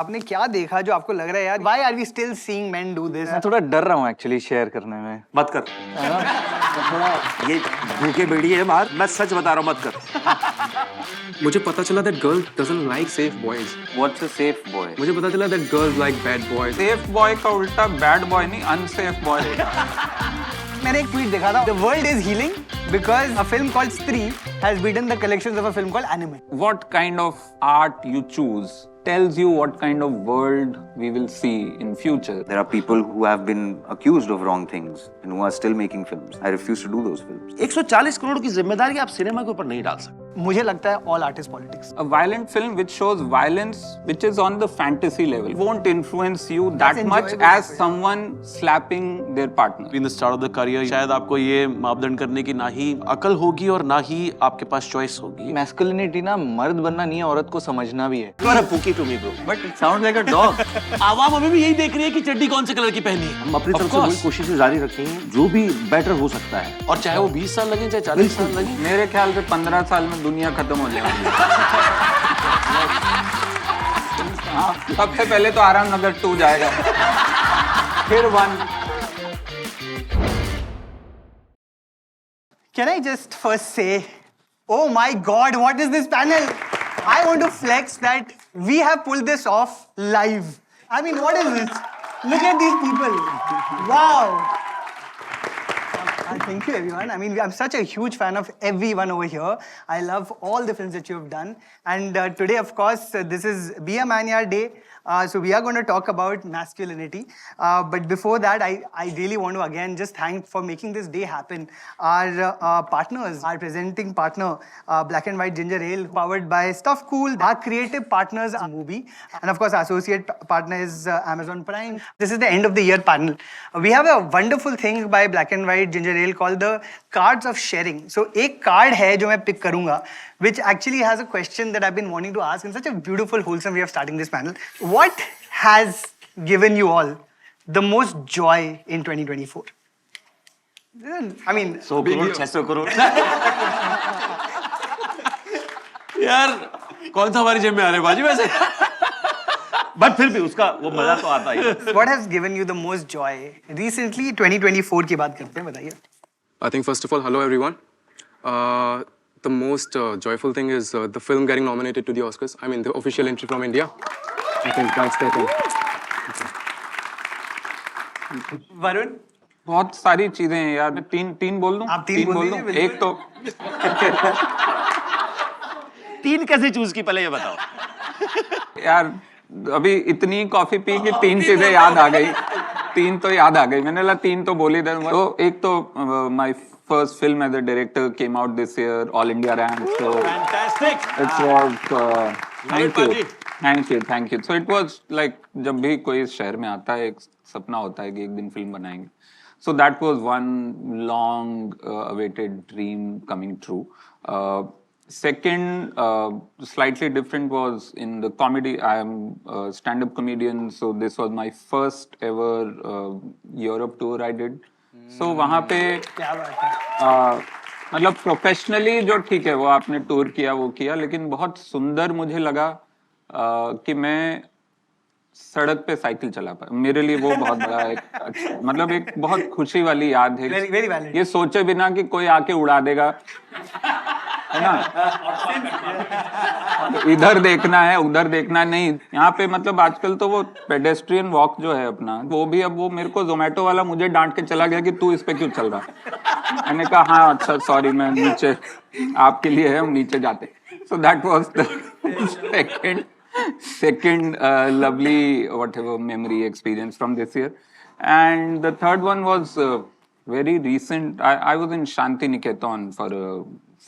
आपने क्या देखा जो आपको लग रहा है यार why are we still seeing men do this? मैं थोड़ा डर रहा हूँ एक्चुअली शेयर करने में। मत कर। ये भूखे भेड़िए है बाहर, मैं सच बता रहा हूँ, मत कर। मुझे पता चला that girl doesn't like safe boys. What's a safe boy? मुझे पता चला that girls like bad boys. Safe boy का उल्टा बैड बॉय नहीं अनसेफ बॉय होता है। मैंने एक ट्वीट देखा था The world is healing because a film called Stree has beaten the collections of a film called Animal. What kind of art you choose tells you what kind of world we will see in future. There are people who have been accused of wrong things and who are still making films. I refuse to do those films. 140 crore की जिम्मेदारी आप cinema के ऊपर नहीं डाल सकते। मुझे लगता है all art is politics. A violent film which shows violence which is on the fantasy level won't influence you that much as someone slapping their partner. In the start of the career शायद आपको ये मापदंड करने की ना ही अकल होगी और ना ही आपके पास चॉइस होगी। मैस्कुलिनिटी ना मर्द बनना नहीं है, औरत को समझना भी है। You are a pookie to me, bro. But it sounds like a dog. आवाम अभी भी यही देख रही है कि चड्डी कौन से कलर की पहनी है। हम अपनी तरफ से वही कोशिशें जारी रखेंगे जो भी बेटर हो सकता है। और चाहे वो 20 साल लगे चाहे 40 साल लगे। मेरे ख्याल से 15 साल में दुनिया खत्म हो जाएगी। हाँ, सबसे पहले तो आराम नगर 2 जाएगा, फिर 1। Can I just first say, oh my God, what is this panel? I want to flex that we have pulled this off live. I mean, what is this? Look at these people. Wow. Thank you, everyone. I mean, I'm such a huge fan of everyone over here. I love all the films that you have done. And today, of course, this is Be a Man Yaar Day. So we are going to talk about masculinity. But before that, I really want to again just thank for making this day happen. Our partners, our presenting partner, Black and White Ginger Ale, powered by Stuff Cool. Our creative partners are Movie. And of course, our associate partner is Amazon Prime. This is the end of the year panel. We have a wonderful thing by Black and White Ginger Ale called the Cards of Sharing. So एक card है जो मैं pick करूँगा, which actually has a question that I've been wanting to ask in such a beautiful, wholesome way of starting this panel. What has given you all the most joy in 2024? I mean, 100 crore 600 crore. यार कौन सा हमारी जेब में आ रहा है बाजी वैसे? बट फिर भी उसका वो मजा तो आता ही। what has given you the most joy recently? 2024 की बात करते हैं, बताइए। I think first of all, hello everyone. The most joyful thing is the film getting nominated to the Oscars. I mean, the official entry from India. I think that's the thing. Varun, बहुत सारी चीजें हैं यार। मैं तीन बोल दूं? आप तीन बोल दूं? दीजिए, एक तो 3 कैसे चूज की पहले ये बताओ। यार अभी इतनी कॉफी पी कि 3 चीजें याद आ गई। 3 तो याद आ गई, मैंने बोला 3 तो बोल ही दे। तो एक तो my first film as a director came out this year, all India rank. So fantastic. It's was thank you. So it was like जब भी कोई इस शहर में आता है एक सपना होता है कि एक दिन फिल्म बनाएंगे। So that was one long awaited dream coming true. Second, slightly different was in the comedy. I am a stand-up comedian, so this was my first ever Europe tour I did. So वहाँ पे क्या बात है। मतलब professionally जो ठीक है वो आपने टूर किया वो किया, लेकिन बहुत सुंदर मुझे लगा कि मैं सड़क पे साइकिल चला पाया। मेरे लिए वो बहुत बड़ा एक मतलब एक बहुत खुशी वाली याद है। Very, very valid. ये सोचे बिना कि कोई आके उड़ा देगा, है ना, इधर देखना है उधर देखना नहीं। यहाँ पे मतलब आजकल तो वो पेडेस्ट्रियन वॉक जो है अपना, वो भी अब वो मेरे को जोमेटो वाला मुझे डांट के चला गया कि तू इस पे क्यों चल रहा। मैंने कहा हाँ अच्छा सॉरी, मैं नीचे आपके लिए है, हम नीचे जाते। So that was the second lovely whatever memory experience from this year. And the third one was very recent. I was in Shanti Niketan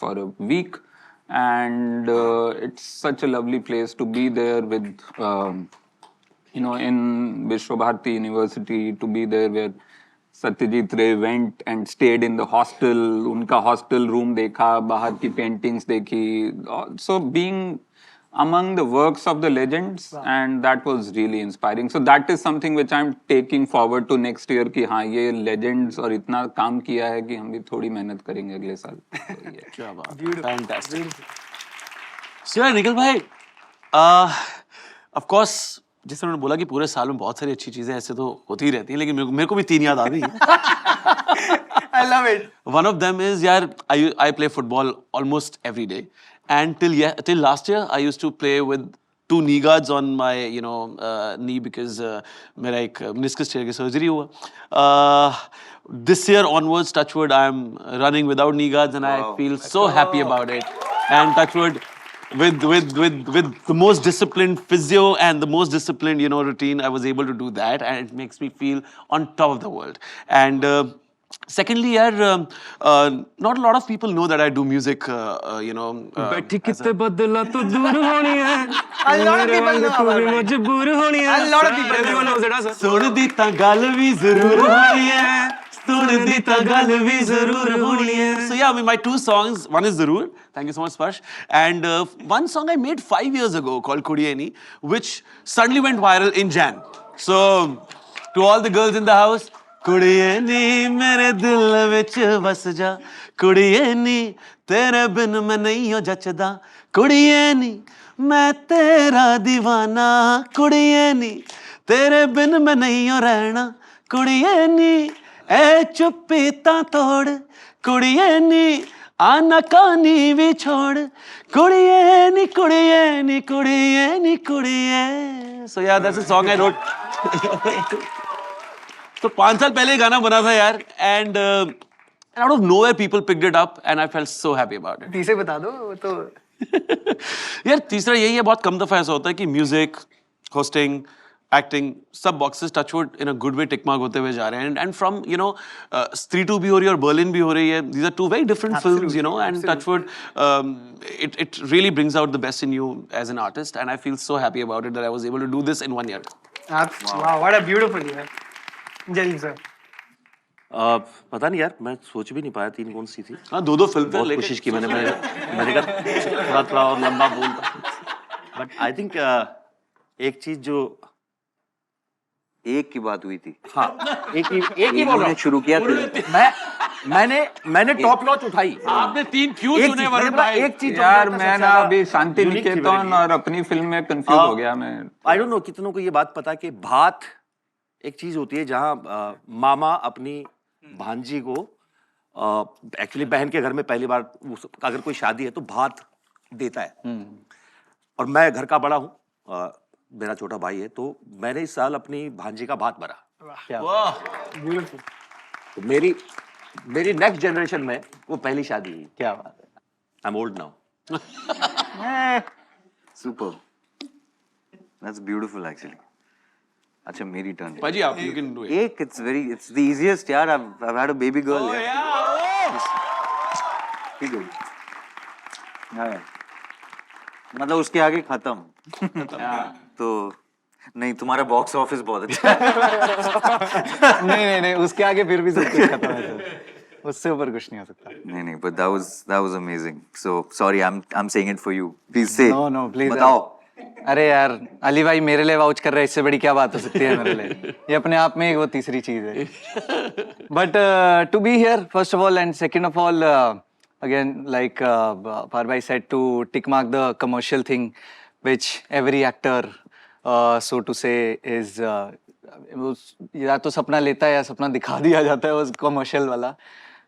for a week, and it's such a lovely place to be there with you know, in Vishwabharati University, to be there where Satyajit Ray went and stayed in the hostel. उनका hostel room देखा, बाहर की paintings देखी, so being among the works of the legends. Wow. And that was really inspiring. So that is something which I'm taking forward to next year कि हाँ ये legends और इतना काम किया है कि हम भी थोड़ी मेहनत करेंगे अगले साल। क्या बात, फैंटास्टिक। सिवाय निखिल भाई, of course जैसे उन्होंने बोला कि पूरे साल में बहुत सारी अच्छी चीजें ऐसे तो होती ही रहती हैं, लेकिन मेरे को भी 3 याद आ गई। I love it. One of them is, यार, I play football almost every day, and till last year I used to play with 2 knee guards on my knee because मेरा एक meniscus tear की surgery हुआ. This year onwards, touchwood, I am running without knee guards, and I feel so happy about it. And touchwood, with the most disciplined physio and the most disciplined routine, I was able to do that, and it makes me feel on top of the world. And secondly, not a lot of people know that I do music. बैठी कितने बदला तो दूर होनी है A lot of people know about it. मजबूर होनी है A lot of people Everyone knows it, huh, sir? सुन दी ता गल भी जरूर होनी है, सुन दी ता गल भी जरूर होनी है. So yeah, I mean, my 2 songs, one is Zarur, thank you so much Sparsh, and one song I made 5 years ago called Kudiyeni, which suddenly went viral in Jan. So to all the girls in the house, Kudiyeni mere dil vich vas ja, Kudiyeni tere bin main nahi ho jachda, Kudiyeni मैं तेरा दीवाना, कुड़ियनी तेरे बिन मैं नहीं हो रहना, कुड़ियनी ए चुप्पी ता तोड़, कुड़ियनी आना कानी भी छोड़, कुड़ियनी कुड़ियनी कुड़ियनी कुड़िये. So yeah, that's a song I wrote. तो 5 साल पहले गाना बना था यार, and out of nowhere people picked it up and I felt so happy about it. तीसरे बता दो वो तो. यार तीसरा यही है, बहुत कम दफा ऐसा होता है कि म्यूजिक, होस्टिंग, एक्टिंग, सब boxes touchwood in a good way tick mark होते हुए जा रहे हैं. एंड फ्रॉम स्त्री 2 भी हो रही है और बर्लिन भी हो रही है. These are 2 very different films, and touchwood it really brings out the best in you as an artist, and I feel so happy about it that I was able to do this in 1 year. Wow, what a beautiful year. Jaleel sir. पता नहीं यार, मैं सोच भी नहीं पाया 3 कौन सी थी. हाँ, 2 फिल्म बहुत कोशिश की मैंने कहा थोड़ा और लंबा बोलता, बट आई थिंक एक चीज जो एक की बात हुई थी. हाँ, एक ही बोल रहा हूँ. शुरू किया था. मैंने टॉप नॉच उठाई. आपने 3 क्यों चुने वरुण भाई? एक चीज यार मैं ना अभी शांति निकेतन और अपनी फिल्म में कंफ्यूज हो गया मैं. आई डोंट नो कितनों को ये बात पता कि भात एक चीज होती है जहाँ मामा अपनी भांजी को एक्चुअली बहन के घर में पहली बार अगर कोई शादी है तो भात देता है. और मैं घर का बड़ा हूँ, मेरा छोटा भाई है, तो मैंने इस साल अपनी भांजी का भात भरा. तो मेरी नेक्स्ट जनरेशन में वो पहली शादी हुई. क्या बात है. I am old now. Super. That's beautiful actually. अच्छा मेरी टर्न. भाजी आप you can do it. एक it's the easiest यार. I've had a baby girl. Oh यार. ठीक है. हाँ. मतलब उसके आगे खत्म. तो नहीं, तुम्हारा बॉक्स ऑफिस बहुत अच्छा है. नहीं उसके आगे फिर भी सब कुछ खत्म है. उससे ऊपर कुछ नहीं हो सकता. नहीं, but that was amazing. So sorry, I'm saying it for you. Please say. No, please. बताओ. अरे यार अली भाई मेरे लिए वाउच कर रहे हैं, इससे बड़ी क्या बात हो सकती है मेरे लिए. ये अपने आप में एक वो तीसरी चीज है. But to be here first of all and second of all again like Parvai said, to tick mark the commercial thing which every actor so to say is या तो सपना लेता है या सपना दिखा दिया जाता है उस कमर्शियल वाला.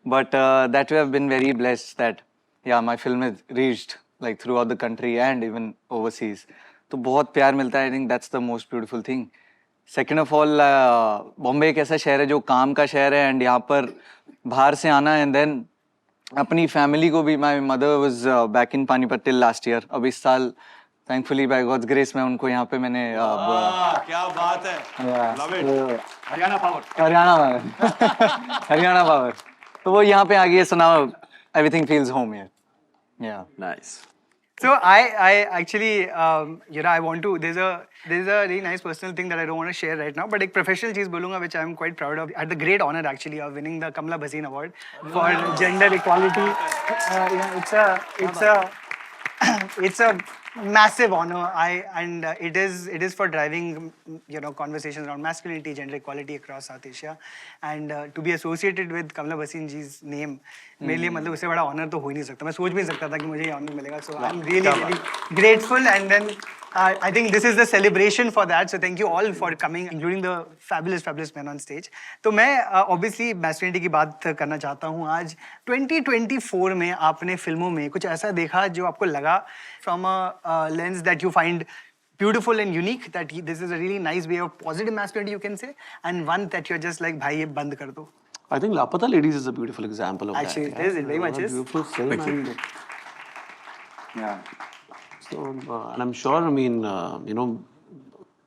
But that we have been very blessed that yeah my film has reached like throughout the country and even overseas. तो बहुत प्यार मिलता है. I think that's the most beautiful thing. Second of all, Bombay एक ऐसा शहर है जो काम का शहर है, एंड यहाँ पर बाहर से आना एंड देन अपनी फैमिली को भी. My mother was back in Panipat till last year. अब इस साल थैंकफुली बाय गॉड्स ग्रेस मैं उनको यहाँ पे मैंने क्या बात है. हरियाणा पावर. हरियाणा पावर. तो वो यहाँ पे आ गई है. So now everything feels home here. या nice. So I actually I want to there's a really nice personal thing that I don't want to share right now, but एक professional चीज बोलूँगा which I'm quite proud of. I had the great honor actually of winning the Kamala Bhasin Award for gender equality. It's a massive honor. It is for driving conversations around masculinity, gender equality across South Asia, and to be associated with Kamala Bhasin ji's name मेरे लिए मतलब उससे बड़ा honour तो हो ही नहीं सकता. मैं सोच भी नहीं सकता था कि मुझे ये ऑनर मिलेगा. So I am really grateful. And then I think this is the celebration for that. So thank you all for coming, including the fabulous men on stage. तो मैं obviously masculinity की बात करना चाहता हूँ आज. 2024 में आपने फिल्मों में कुछ ऐसा देखा जो आपको लगा from a lens that you find beautiful and unique, that this is a really nice way of positive masculinity you can say, and one that you're just like भाई ये बंद कर दो. I think Lapata Ladies is a beautiful example of Actually, that. it is. It very much is. Beautiful film. And, Yeah. so, and I'm sure, I mean, you know,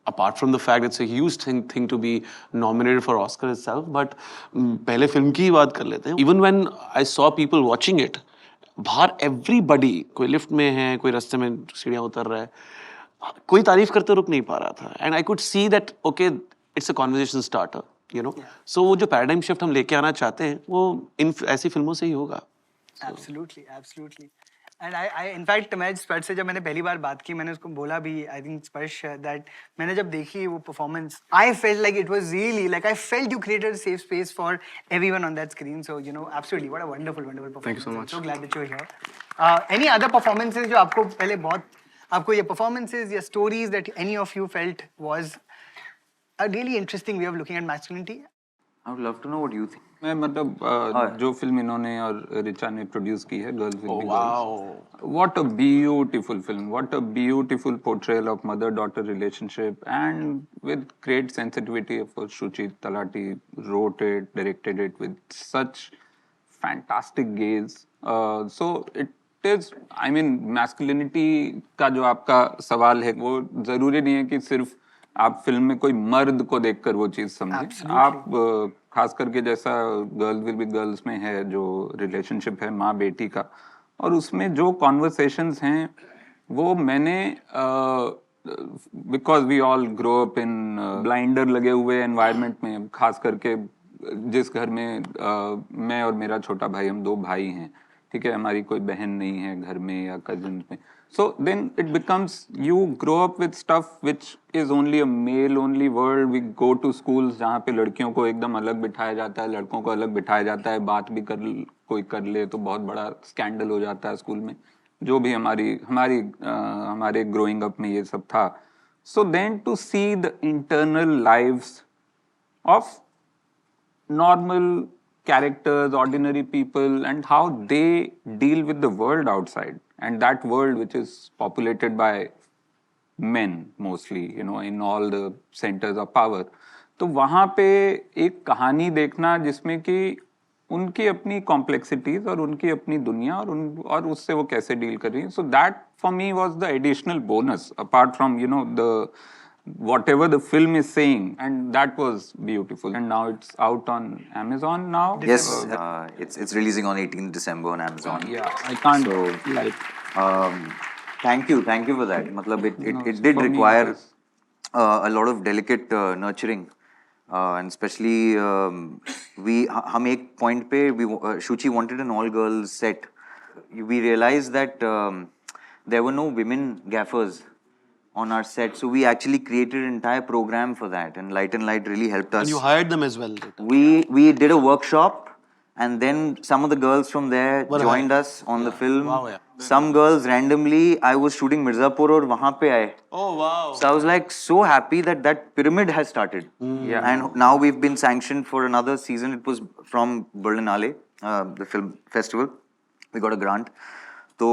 apart from the fact it's a huge thing to be nominated for Oscar itself, but पहले film की ही बात कर लेते हैं. Even when I saw people watching it, बाहर everybody, कोई lift में है, कोई रास्ते में सीढ़ियाँ उतर रहा है, कोई तारीफ करते रुक नहीं पा रहा था. And I could see that, okay, it's a conversation starter, you know. So वो जो paradigm shift हम लेके आना चाहते हैं, वो इन ऐसी फिल्मों से ही होगा. Absolutely. And I in fact मैं स्पर्श से जब मैंने पहली बार बात की, मैंने उसको बोला भी, I think स्पर्श that मैंने जब देखी वो performance, I felt like it was really like I felt you created a safe space for everyone on that screen. So you know, absolutely, what a wonderful performance. Thank you so much. I'm so glad that you're here. Any other performances जो आपको पहले बहुत आपको ये performances या stories that any of you felt was a really interesting way of looking at masculinity? I would love to know what you think. मैं मतलब जो फिल्म इन्होंने और रिचा ने प्रोड्यूस की है, girls will be girls, what a beautiful film, what a beautiful portrayal of mother daughter relationship, and with great sensitivity. Of course Shuchi talati wrote it, directed it with such fantastic gaze. So it is, I mean, masculinity का जो आपका सवाल है, वो जरूरी नहीं है कि सिर्फ आप फिल्म में कोई मर्द को देखकर वो चीज समझें. आप खास करके जैसा गर्ल्स विल बी गर्ल्स में है, जो रिलेशनशिप है माँ बेटी का, और उसमें जो कॉन्वर्सेशंस हैं वो मैंने because we all grow up in blinder लगे हुए एनवायरनमेंट में, खास करके जिस घर में मैं और मेरा छोटा भाई, हम 2 भाई हैं, ठीक है, हमारी कोई बहन नहीं है घर में या कजिन में. So then it becomes, you grow up with stuff which is only a male only world. We go to schools जहाँ पे लड़कियों को एकदम अलग बिठाया जाता है, लड़कों को अलग बिठाया जाता है. बात भी कोई कर ले तो बहुत बड़ा स्कैंडल हो जाता है स्कूल में. जो भी हमारे ग्रोइंग अप में ये सब था. So then to see the internal lives of normal characters, ordinary people, and how they deal with the world outside, and that world which is populated by men mostly, you know, in all the centers of power. तो वहाँ पे एक कहानी देखना जिसमें कि उनकी अपनी कॉम्प्लेक्सिटीज और उनकी अपनी दुनिया और उससे वो कैसे डील कर रही है. So that for me was the additional bonus apart from, you know, the whatever the film is saying, and that was beautiful. And now it's out on Amazon now. Yes, it's releasing on 18th December on Amazon. Yeah, I can't Thank you for that. मतलब it did for me, require yes. A lot of delicate nurturing, and especially हम एक point पे Shuchi wanted an all girls set. We realized that there were no women gaffers on our set, so we actually created an entire program for that, and Light and Light really helped us. And you hired them as well. We did a workshop, and then some of the girls from there joined us on the film. Wow, yeah. Some girls randomly, I was shooting Mirzapur और वहाँ पे आए. Oh wow. So I was like so happy that pyramid has started. Yeah. And now we've been sanctioned for another season. It was from Berlinale, the film festival. We got a grant. तो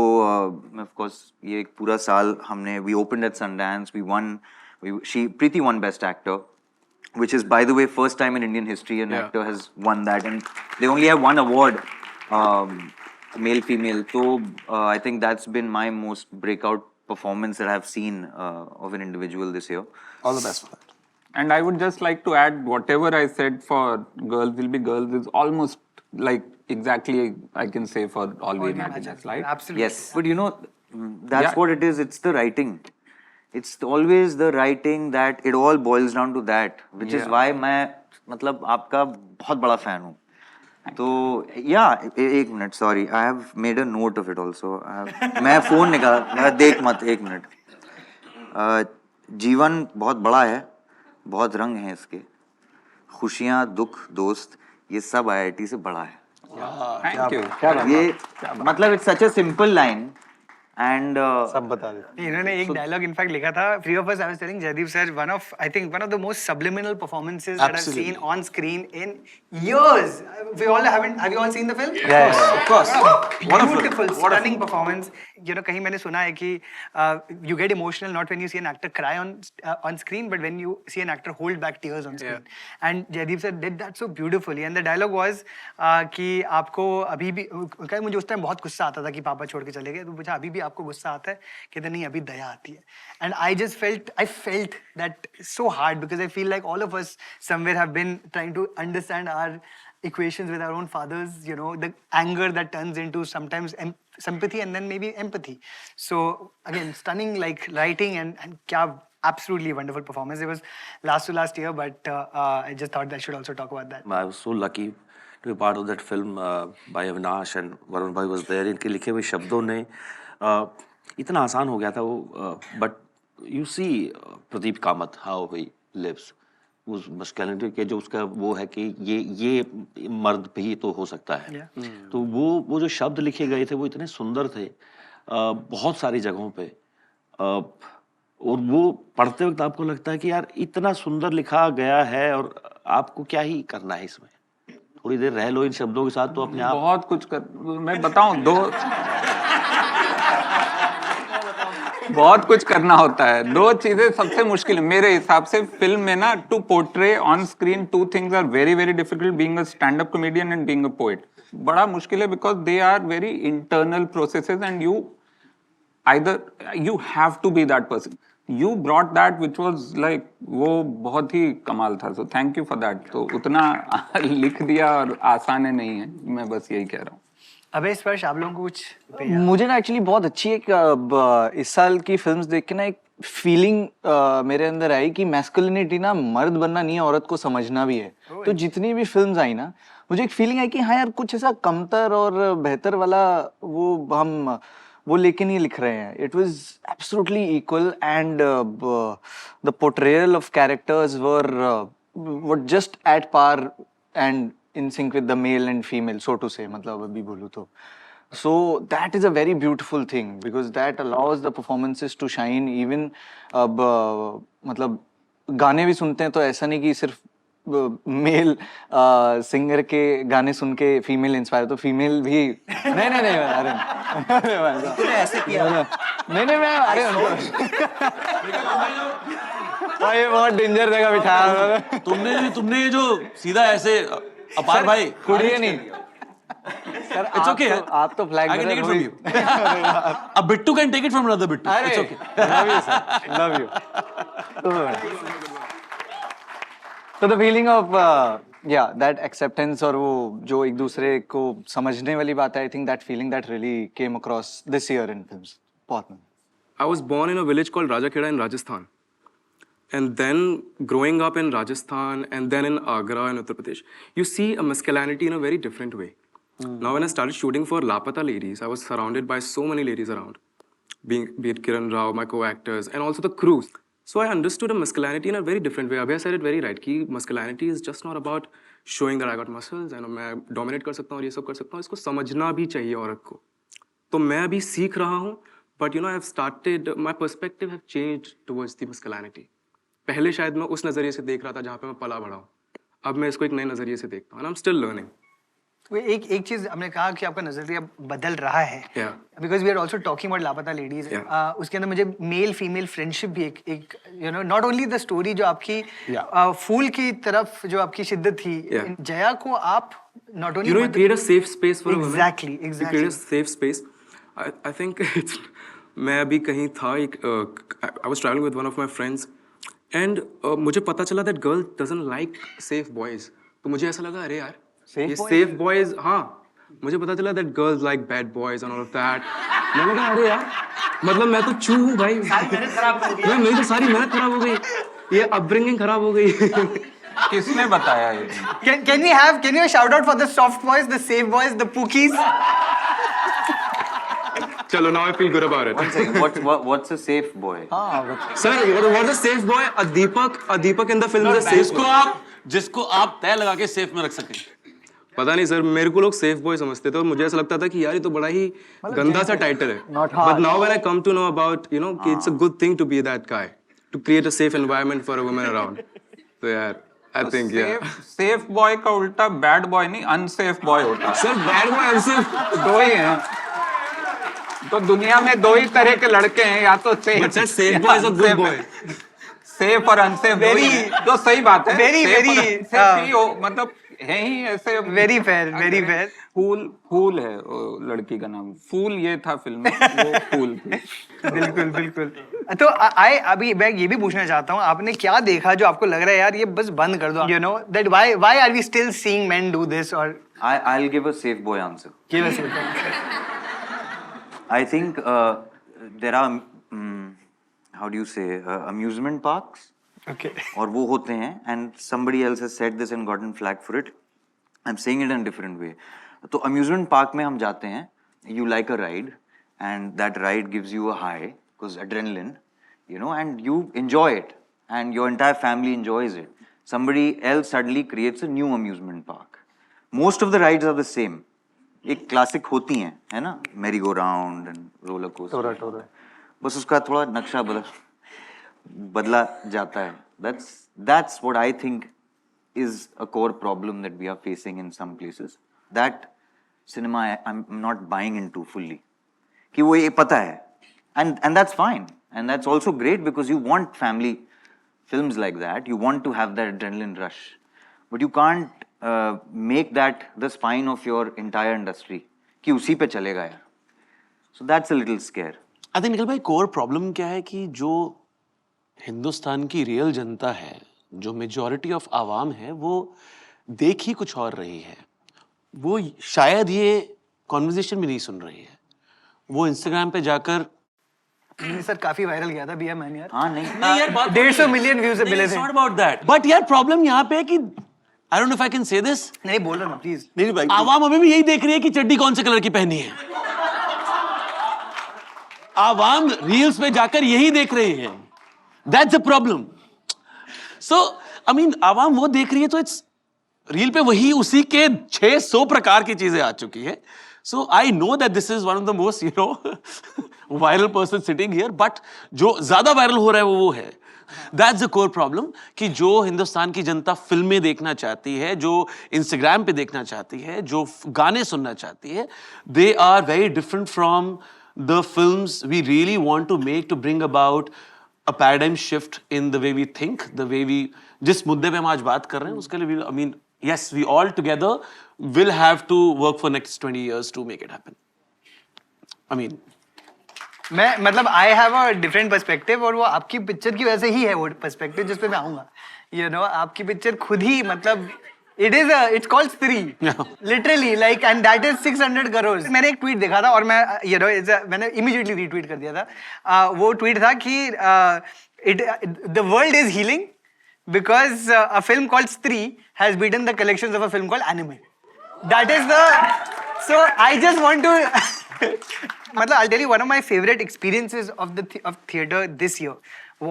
of course ये एक पूरा साल हमने we opened at Sundance, we won, Preeti won Best Actor, which is by the way first time in Indian history an actor has won that, and they only have one award, male female. So I think that's been my most breakout performance that I've seen of an individual this year. All the best for that. And I would just like to add, whatever I said for Girls Will Be Girls is almost like exactly I can say for All We Imagine Us, right? Absolutely. Yes, but you know, that's what it is. It's the writing. It's always the writing that it all boils down to that, which is why मैं मतलब आपका बहुत बड़ा fan हूँ. तो एक minute, sorry, I have made a note of it also. मैं phone निकाला, देख मत, एक मिनट. जीवन बहुत बड़ा है, बहुत रंग हैं इसके, खुशियाँ दुख दोस्त ये सब IIT से बड़ा है. Thank you. ये मतलब it's such a simple line, And सब बता दे. इन्होंने एक डायलॉग इनफैक्ट लिखा था. Three of us, I was telling Jaideep sir, I think one of the most subliminal performances that I've Absolutely. seen on screen in years. Have you all seen the film? Yes. Of course. Beautiful, stunning performance. You know, कहीं मैंने सुना है कि you get emotional not when you see an actor cry on screen, but when you see an actor hold back tears on screen. And Jaideep sir did that so beautifully. And the dialogue was कि आपको अभी भी, मुझे उस time बहुत गुस्सा आता था कि पापा छोड़ के चले गए, तो मुझे अभी भी आपको गुस्सा आता है, कहते नहीं अभी दया आती है. And I felt that so hard because I feel like all of us somewhere have been trying to understand our equations with our own fathers, you know, the anger that turns into sometimes sympathy and then maybe empathy. So again, stunning like writing and kya absolutely wonderful performance. It was last to last year, but I just thought I should also talk about that. I was so lucky to be part of that film by Avinash and Varun Bhai was there. इनके लिखे हुए शब्दों ने इतना आसान हो गया था वो. But you see Pradeep Kamat how he lives. उस मस्कुलिनिटी के जो उसका वो है कि ये मर्द भी तो हो सकता है. तो वो जो शब्द लिखे गए थे वो इतने सुंदर थे बहुत सारी जगहों पे. और वो पढ़ते वक्त आपको लगता है कि यार इतना सुंदर लिखा गया है और आपको क्या ही करना है इसमें. थोड़ी देर रह लो इन शब्दों के साथ तो अपने आप बहुत कुछ कर. मैं बताऊं बहुत कुछ करना होता है. दो चीजें सबसे मुश्किल है मेरे हिसाब से फिल्म में ना. To portray on screen two things are very very difficult. Being a stand up comedian and being a poet बड़ा मुश्किल है because they are very internal processes and you either you have to be that person. You brought that which was like वो बहुत ही कमाल था. So thank you for that. तो उतना लिख दिया और आसान है नहीं है. मैं बस यही कह रहा हूँ. अबे स्पर्श आप लोगों को कुछ मुझे ना एक्चुअली बहुत अच्छी एक इस साल की फिल्म्स देख के ना एक फीलिंग मेरे अंदर आई कि मैस्कुलिनिटी ना मर्द बनना नहीं है, औरत को समझना भी है. तो जितनी भी फिल्म्स आई ना मुझे एक फीलिंग आई कि हाँ यार कुछ ऐसा कमतर और बेहतर वाला वो लेके नहीं लिख रहे हैं. It was absolutely equal and the portrayal of characters were just at par and in sync with the male and female, so to say, मतलब अभी बोलूँ तो. So that is a very beautiful thing because that allows the performances to shine. Even मतलब गाने भी सुनते हैं तो ऐसा नहीं कि सिर्फ मेल सिंगर के गाने सुन के फीमेल इंस्पायर, तो फीमेल भी नहीं अरे ऐसे किया. नहीं मैं अरे ये बहुत डेंजर जगह बिठाया तुमने ये जो सीधा ऐसे अपार भाई कुड़िए नहीं सर. It's okay. आप तो flag I can take it from you. A bittu can take it from another bittu. It's okay. Love you, sir. Love you. So the feeling of that acceptance और वो जो एक दूसरे को समझने वाली बात है, I think that feeling that really came across this year in films. बहुत. I was born in a village called Rajakheda in Rajasthan. And then growing up in Rajasthan and then in Agra in Uttar Pradesh, you see a masculinity in a very different way. Now when I started shooting for Lapata Ladies, I was surrounded by so many ladies around, be it Kiran Rao, my co-actors, and also the crew. So I understood a masculinity in a very different way. Abhay said it very right, कि masculinity is just not about showing that I got muscles and मैं dominate कर सकता हूँ और ये सब कर सकता हूँ. इसको समझना भी चाहिए औरत को. तो मैं अभी सीख रहा हूँ, but you know I've started, my perspective have changed towards the masculinity. पहले शायद मैं उस नजरिए से देख रहा था जहाँ पे मैं पला बढ़ा हूँ. अब मैं इसको एक नए नजरिए से देखता हूँ. And I'm still learning. तो एक चीज हमने कहा कि आपका नजरिया बदल रहा है. Because we are also talking about Laapataa ladies. उसके अंदर मुझे मेल फीमेल फ्रेंडशिप भी एक you know not only the story जो आपकी फूल की तरफ जो आपकी शिद्दत थी. जया को आप not only you create a safe space for a woman. Exactly. You create a safe space. I think it's मैं अभी कहीं था I was traveling with one of my friends and मुझे पता चला that girl doesn't like safe boys. तो मुझे ऐसा लगा अरे यार ये safe boys, हाँ मुझे पता चला that girls like bad boys and all of that. मैंने कहा अरे यार मतलब मैं तो चू हूँ भाई. मेरी तो सारी मेहनत खराब हो गई, ये upbringing खराब हो गई. किसने बताया ये? Can you shout out for the soft boys, the safe boys, the pookies? चलो now I feel good about it. One second, what's a safe boy? Sir, what's a safe boy? A Deepak in the film is a safe boy. जिसको आप तय लगा के safe में रख सकें. पता नहीं सर, मेरे को लोग सेफ बॉय समझते थे और मुझे ऐसा लगता था कि यार ये तो बड़ा ही गंदा सा टाइटल है. But now when I come to know about you know कि it's a good thing to be that guy, to create a safe environment for a woman around. तो यार आई थिंक या सेफ बॉय का उल्टा bad boy नहीं, unsafe boy होता है. Sir bad boy unsafe. दो ही हैं. तो दुनिया में दो ही तरह के लड़के हैं, या तो safe boy is a good boy. Safe और अनसेफ तो सही बात है. very, Safe और very, unsafe ही हो, मतलब है ही ऐसे. Very fair, very fair. फूल है वो लड़की का नाम. फूल ये था फिल्म में, वो फूल थी. बिल्कुल बिल्कुल. तो अभी मैं ये भी पूछना चाहता हूँ, आपने क्या देखा जो आपको लग रहा है यार ये बस बंद कर दो, you know that why are we still seeing men do this? और I'll give a safe boy answer. give us a I think there are how do you say amusement parks. okay. और वो होते हैं and somebody else has said this and gotten flag for it. I'm saying it in a different way. तो amusement park में हम जाते हैं, you like a ride and that ride gives you a high because adrenaline, you know, and you enjoy it and your entire family enjoys it. Somebody else suddenly creates a new amusement park. Most of the rides are the same. एक classic होती हैं, है ना, मेरी go round and roller coaster. बस उसका थोड़ा नक्शा बदला जाता है. That's what I think is a core problem that we are facing in some places. That cinema I'm not buying into fully. कि वो ये पता है, and that's fine, and that's also great because you want family films like that. You want to have that adrenaline rush, but you can't make that the spine of your entire industry कि उसी पे चलेगा यार. So that's a little scare. I think Nikhil भाई core problem क्या है कि जो हिंदुस्तान की रियल जनता है, जो मेजॉरिटी ऑफ आवाम है, वो देख ही कुछ और रही है. वो शायद ये कॉन्वर्जेशन भी नहीं सुन रही है. वो इंस्टाग्राम पे जाकर सर काफी वायरल गया था बीएम मैन यार. हाँ नहीं 150 मिलियन व्यूज मिले थे. नॉट अबाउट दैट, बट यार प्रॉब्लम यहाँ पे है कि I don't know if I can say this. नहीं बोल रहा ना प्लीज. नहीं भाई आवाम अभी भी यही देख रही है कि चड्डी कौन से कलर की पहनी है. आवाम रील्स पे जाकर यही देख रहे हैं. That's the problem. So I mean आवाम वो देख रही है तो इट्स रील पे वही उसी के 600 प्रकार की चीजें आ चुकी है. So I know that this is one of the most you know viral person sitting here, but जो ज्यादा वायरल हो रहा है वो है. दैट्स द कोर प्रॉब्लम कि जो हिंदुस्तान की जनता फिल्में देखना चाहती है, जो इंस्टाग्राम पे देखना चाहती है, जो गाने सुनना चाहती है, they are very different from the films we really want to make to bring about a paradigm shift in the way we think, the way we, जिस मुद्दे पे हम आज बात कर रहे हैं उसके लिए I mean yes, we all together will have to work for next 20 years to make it happen. I mean, मैं मतलब I have a different perspective और वो आपकी पिक्चर की वजह से ही है वो पर्सपेक्टिव जिस पे मैं आऊंगा. यू नो आपकी पिक्चर खुद ही मतलब it's called स्त्री. Literally like and that is 600 crores. मैंने एक ट्वीट देखा था और मैं मैंने immediately रीट्वीट कर दिया था. वो ट्वीट था कि the world is healing because a film called Stree has beaten the collections of a film called Animal. That is the... So I just want to... मतलब I'll tell you one of my favorite experiences of theater this year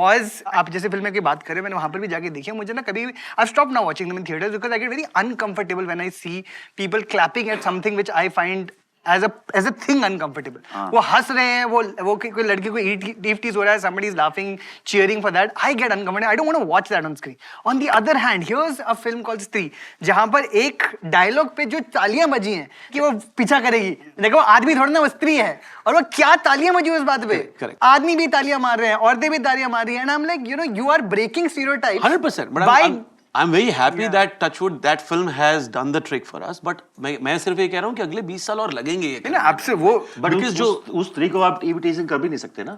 was, आप जैसे फिल्में की बात करें, मैंने वहाँ पर भी जाके देखी है. मुझे ना कभी I've stopped now watching them in theaters because I get very uncomfortable when I see people clapping at something which I find as a thing uncomfortable. वो हंस रहे हैं, वो कोई लड़की को ईव टीज हो रहा है, somebody is laughing, cheering for that. I get uncomfortable. I don't want to watch that on screen. On the other hand, here's a film called Stree, जहाँ पर एक डायलॉग पे जो तालियां बजी हैं कि वो पीछा करेगी. देखो आदमी थोड़ा ना, वो स्त्री है और वो क्या तालियां बजी उस बात पे. Correct. आदमी भी तालियां मार रहे हैं, औरतें भी तालियां मार रही हैं. And I'm like, you know, you are breaking stereotypes. 100%. But I'm very happy that Touchwood that film has done the trick for us. But मैं सिर्फ ये कह रहा हूँ कि अगले 20 साल और लगेंगे ये. ना आपसे वो बट उस स्त्री को आप इमिटेशन कर भी नहीं सकते ना.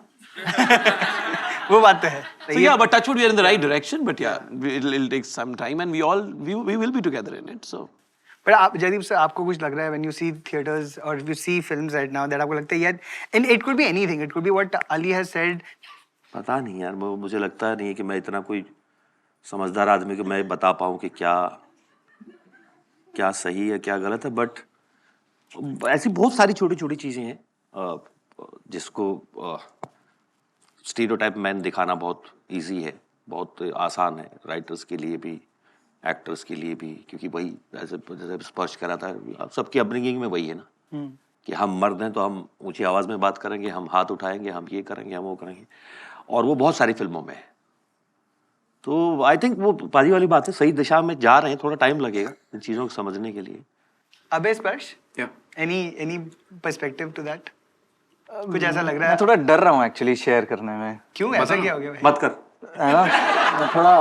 वो बात तो है. So yeah, but Touchwood we are in the right direction. But yeah, it'll take some time, and we will be together in it. So. But आप जयदीप सर, आपको कुछ लग रहा है when you see theaters or you see films right now that आपको लगता है यार, and it could be anything, it could be what Ali has said. पता नहीं यार, मुझे लगता नहीं है कि मैं इतना कोई समझदार आदमी को मैं बता पाऊँ कि क्या सही है क्या गलत है. बट ऐसी बहुत सारी छोटी छोटी चीज़ें हैं जिसको स्टीरियोटाइप मैन दिखाना बहुत इजी है, बहुत आसान है राइटर्स के लिए भी एक्टर्स के लिए भी, क्योंकि वही जैसे जैसे स्पर्श करा था, अब सबकी अपब्रिंगिंग में वही है ना कि हम मर्द हैं तो हम ऊंची आवाज में बात करेंगे, हम हाथ उठाएंगे, हम ये करेंगे, हम वो करेंगे, और वो बहुत सारी फिल्मों में है। तो आई थिंक वो पाजी वाली बात है, सही दिशा में जा रहे हैं, थोड़ा टाइम लगेगा इन चीज़ों को समझने के लिए। अबे स्पर्श, Yeah. any perspective to that? कुछ ऐसा लग रहा मैं है? थोड़ा डर रहा हूँ एक्चुअली शेयर करने में, क्यों ऐसा क्या हो गया भाई? मत कर, है ना? मैं थोड़ा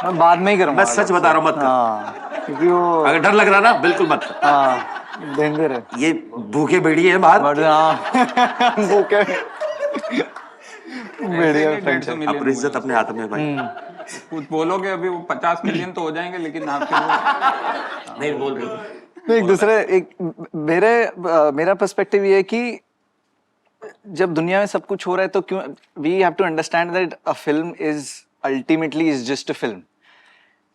मैं बाद में ही करूँगा। मैं सच बता रहा हूँ, मत कर। हाँ, क्योंकि वो अगर डर लग रहा ना, बिल्कुल मत कर। हाँ डेंजर है। ये भूखे भेड़िए हैं बाहर, बट हाँ वो क्या बढ़िया ऐसे फ्रेंडशिप। 150 मिलियन अपनी इज्जत अपने हाथ में है भाई। कुछ बोलोगे अभी वो 50 मिलियन तो हो जाएंगे, लेकिन आप फिर वो नहीं बोल रहे हो। एक दूसरे एक मेरा पर्सपेक्टिव ये है कि जब दुनिया में सब कुछ हो रहा है तो क्यों we have to understand that a film is ultimately is just a film,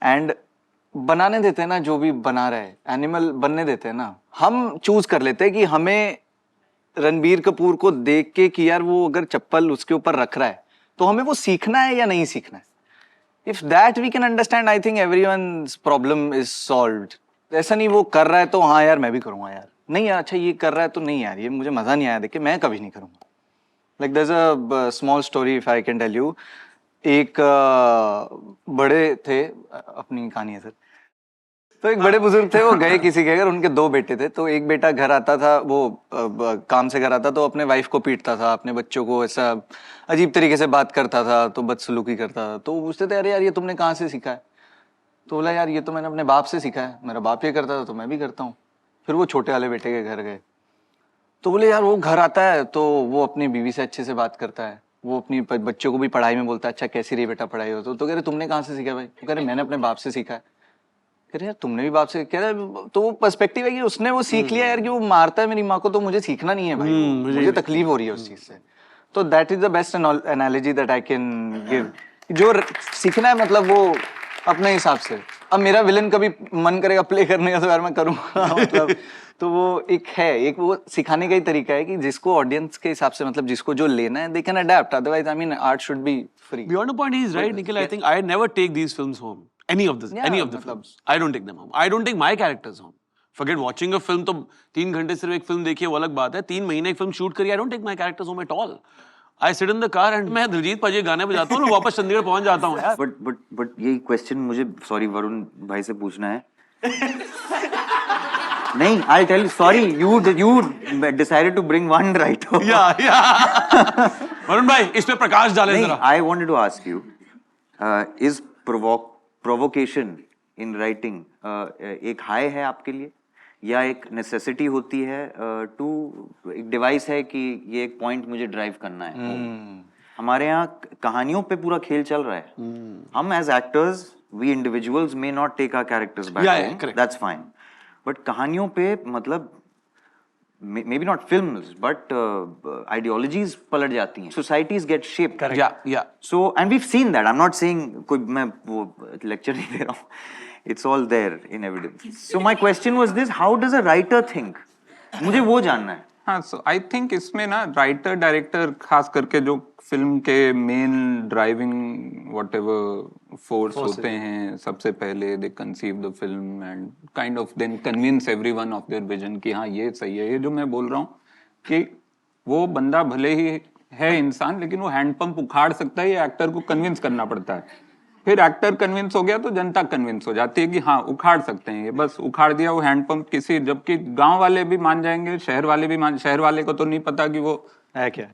and बनाने देते हैं ना जो भी बना रहे हैं, एनिमल बनने देते हैं ना, हम चूज कर लेते हैं कि हमें रणबीर कपूर को देख के कि यार वो अगर चप्पल उसके ऊपर रख रहा है तो हमें वो सीखना है या नहीं सीखना है। If that we can understand, I think everyone's problem is solved. ऐसा नहीं वो कर रहा है तो हाँ यार मैं भी करूंगा यार, नहीं यार अच्छा ये कर रहा है तो नहीं यार ये मुझे मजा नहीं आया देख के, मैं कभी नहीं करूंगा। Like there is a small story if I can tell you. एक बड़े थे, अपनी कहानी है सर, तो एक बड़े बुजुर्ग थे, वो गए किसी के घर, उनके 2 बेटे थे। तो एक बेटा घर आता था, वो काम से घर आता तो अपने वाइफ को पीटता था, अपने बच्चों को ऐसा अजीब तरीके से बात करता था, तो बदसलूकी करता था। तो वो पूछते थे अरे यार ये तुमने कहाँ से सीखा है? तो बोला यार ये तो मैंने अपने बाप से सीखा है, मेरा बाप ये करता था तो मैं भी करता हूँ। फिर वो छोटे वाले बेटे के घर गए तो बोले यार वो घर आता है तो वो अपनी बीवी से अच्छे से बात करता है, वो अपनी बच्चों को भी पढ़ाई में बोलता है अच्छा कैसी रही बेटा पढ़ाई हो। तो कह रहे तुमने कहाँ से सीखा भाई? तो कह रहे मैंने अपने बाप से सीखा है। कह रहे यार तुमने भी बाप से? कह रहे तो वो पर्सपेक्टिव है कि उसने वो सीख लिया यार कि वो मारता है मेरी माँ को तो मुझे सीखना नहीं है भाई, मुझे तकलीफ हो रही है उस चीज से। तो that is the best analogy that I can give. जो सीखना है मतलब वो अपने हिसाब से। अब मेरा विलन कभी मन करेगा प्ले करने का तो यार मैं करूँगा मतलब तो वो एक है, एक वो सिखाने का ही तरीका है कि जिसको ऑडियंस के हिसाब से मतलब जिसको जो लेना है they can adapt, otherwise I mean art should be free. Beyond a point, he's right, Nikhil. I think I never take these films home. Any of the films. I don't take them home. I don't take my characters home. Forget watching a film. तो 3 घंटे सिर्फ एक film देखिए वो अलग बात है, 3 महीने एक फिल्म शूट करिए, I don't take my characters home at all. I sit in the car and मैं दिलजीत पाजी गाने बजाता हूँ और वापस चंडीगढ़ पहुंच जाता हूँ यार। बट ये क्वेश्चन मुझे सॉरी वरुण भाई से पूछना है। नहीं, I'll tell you, sorry, you decided to bring one writer. या वरुण भाई इस पे प्रकाश डालें नहीं, जरा। I wanted to ask you, is provocation in writing एक हाई है आपके लिए या एक नेसेसिटी होती है टू एक डिवाइस है कि ये एक पॉइंट मुझे ड्राइव करना है? हमारे यहाँ कहानियों पे पूरा खेल चल रहा है। हम as actors we individuals may not take our characters back home, correct. That's fine, but कहानियों पे मतलब maybe not films but ideologies पलट जाती हैं, societies get shaped. Yeah. So and we've seen that. I'm not saying कोई मैं वो lecture नहीं दे रहा हूँ. It's all there in evidence. So my question was this: how does a writer think? मुझे वो जानना है. हाँ, सो आई थिंक इसमें ना राइटर डायरेक्टर खास करके जो फिल्म के मेन ड्राइविंग व्हाटएवर फोर्स होते हैं, सबसे पहले they conceive the film and kind of then convince everyone of their vision कि हाँ ये सही है। ये जो मैं बोल रहा हूँ कि वो बंदा भले ही है इंसान लेकिन वो हैंडपंप उखाड़ सकता है, ये एक्टर को कन्विंस करना पड़ता है। फिर एक्टर कन्विंस हो गया तो जनता कन्विंस हो जाती है कि हाँ उखाड़ सकते हैं, ये बस उखाड़ दिया वो हैंडपंप किसी, जबकि गांव वाले भी मान जाएंगे, शहर वाले भी मान, शहर वाले को तो नहीं पता कि वो है क्या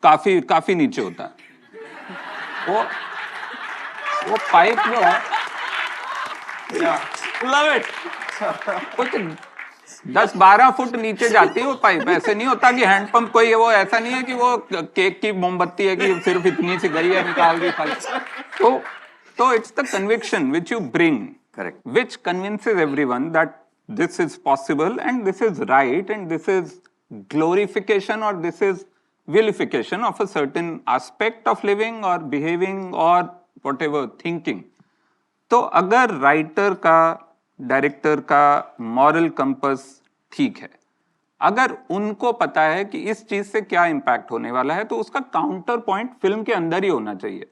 काफी नीचे होता है। वो पाइप जो है Love it. कुछ 10-12 फुट नीचे जाती है वो पाइप। ऐसे नहीं होता कि हैंडपंप कोई है, वो ऐसा नहीं है कि वो केक की मोमबत्ती है कि सिर्फ इतनी सी गई है निकाल दी पाइप। तो it's the conviction which you bring, Correct. which convinces everyone that this is possible and this is right and this is glorification or this is vilification of a certain aspect of living or behaving or whatever thinking. तो अगर writer का, director का moral compass ठीक है, अगर उनको पता है कि इस चीज से क्या इंपैक्ट होने वाला है, तो उसका काउंटर पॉइंट फिल्म के अंदर ही होना चाहिए।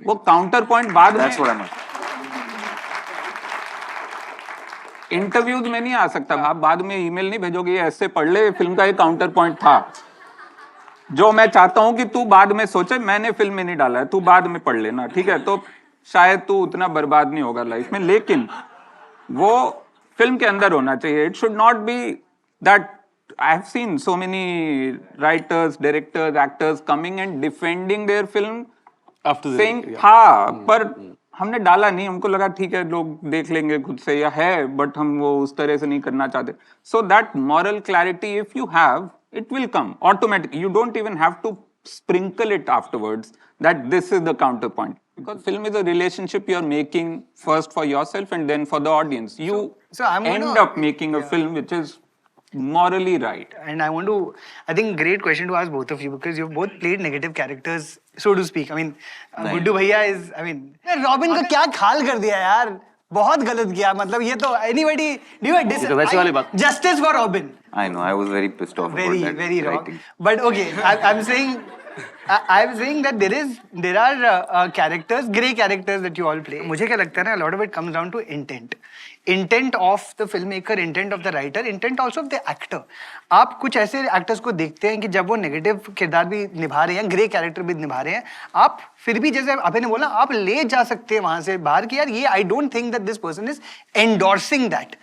वो काउंटर पॉइंट बाद में, That's what I'm. इंटरव्यूज में नहीं आ सकता, आप बाद में ईमेल नहीं भेजोगे ये ऐसे पढ़ ले, फिल्म का एक काउंटर पॉइंट था जो मैं चाहता हूं कि तू बाद में सोचे, मैंने फिल्म में नहीं डाला है, तू बाद में पढ़ लेना, ठीक है? तो शायद तू उतना बर्बाद नहीं होगा लाइफ में, लेकिन वो फिल्म के अंदर होना चाहिए. It should not be that. I have seen so many writers, directors, actors coming and defending there film After the- saying yeah. हाँ, पर हमने डाला नहीं, हमको लगा ठीक है लोग देख लेंगे खुद से, या है बट हम वो उस तरह से नहीं करना चाहते. So that moral clarity if you have, it will come automatically. You don't even have to sprinkle it afterwards that this is the counterpoint, because film is a relationship you are making first for yourself and then for the audience. You so I'm end gonna- up making a film which is morally right. And I think great question to ask both of you, because you've both played negative characters, so to speak. I mean, Guddu भैया is, I mean, robin का क्या खाल कर दिया यार, बहुत गलत किया. मतलब ये तो anybody do you तो वैसे वाली बात. justice for Robin. I know, I was very pissed off about that Very wrong. writing. But okay, I'm saying that there are characters, grey characters that you all play. मुझे क्या लगता है ना, a lot of it comes down to intent of the filmmaker, intent of the writer, intent also of the actor. आप कुछ ऐसे actors को देखते हैं कि जब वो नेगेटिव किरदार भी निभा रहे हैं, ग्रे कैरेक्टर भी निभा रहे हैं, आप फिर भी जैसे अभय ने बोला, आप ले जा सकते हैं वहां से बाहर कि यार ये I don't think that this person is endorsing that.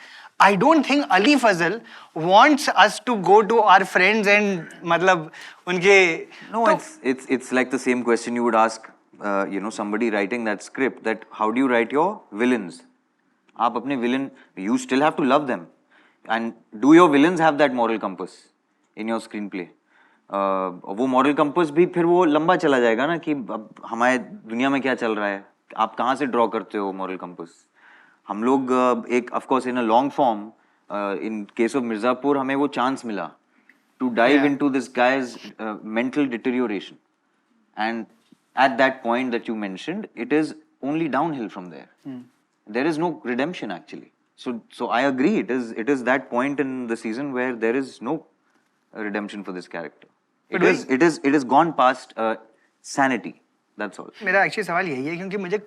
I don't think Ali Fazal wants us to go to our friends and मतलब उनके No, it's like the same question you would ask, somebody writing that script, that how do you write your villains? आप अपने villain, you still have to love them, and do your villains have that moral compass in your screenplay? वो moral compass भी फिर वो लंबा चला जाएगा ना कि अब हमारे दुनिया में क्या चल रहा है, आप कहाँ से draw करते हो moral compass? हम लोग एक of course in a long form, in case of Mirzapur हमें वो चांस मिला to dive into this guy's mental deterioration, and at that point that you mentioned, it is only downhill from there. There is no redemption actually. So I agree, it is that point in the season where there is no redemption for this character. It is gone past sanity. That's all. मेरा actually सवाल यही है, क्योंकि मुझे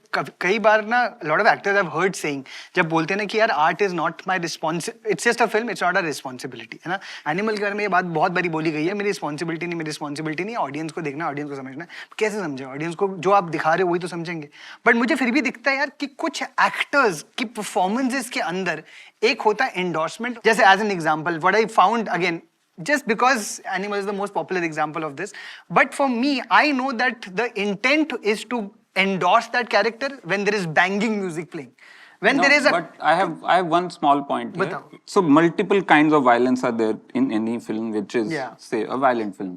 कई बार ना lot of actors have heard saying, जब बोलते हैं ना कि यार art is not my responsibility, it's just a film, it's not a responsibility, है ना. एनिमल के बारे में ये बात बहुत बारी बोली गई है, मेरी रिस्पॉन्सिबिलिटी नहीं, ऑडियंस को देखना, ऑडियंस को समझना. कैसे समझे ऑडियंस को? जो आप दिखा रहे हो वही तो समझेंगे. बट मुझे फिर भी दिखता है यार कि कुछ एक्टर्स की परफॉर्मेंसेस के अंदर एक होता है एंडोर्समेंट. जैसे as an example what I found, again just because Animal is the most popular example of this, but for me, I know that the intent is to endorse that character when there is banging music playing. When No, there is a... but I have one small point here. Batao. So multiple kinds of violence are there in any film which is, Yeah. say, a violent film.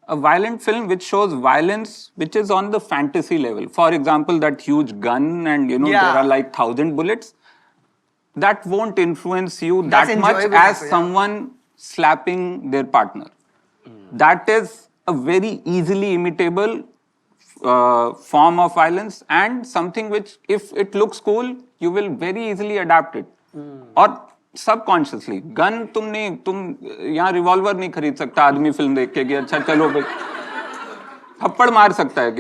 A violent film which shows violence which is on the fantasy level. For example, that huge gun and Yeah. there are like 1,000 bullets. That won't influence you That's that much enjoyable as also, yeah. someone slapping their partner. That is a very easily imitable form of violence, and something which, if it looks cool, you will very easily adapt it. और subconsciously, gun तुम यहाँ revolver नहीं खरीद सकता आदमी film देख के कि अच्छा चलो भाई, थप्पड़ मार सकता है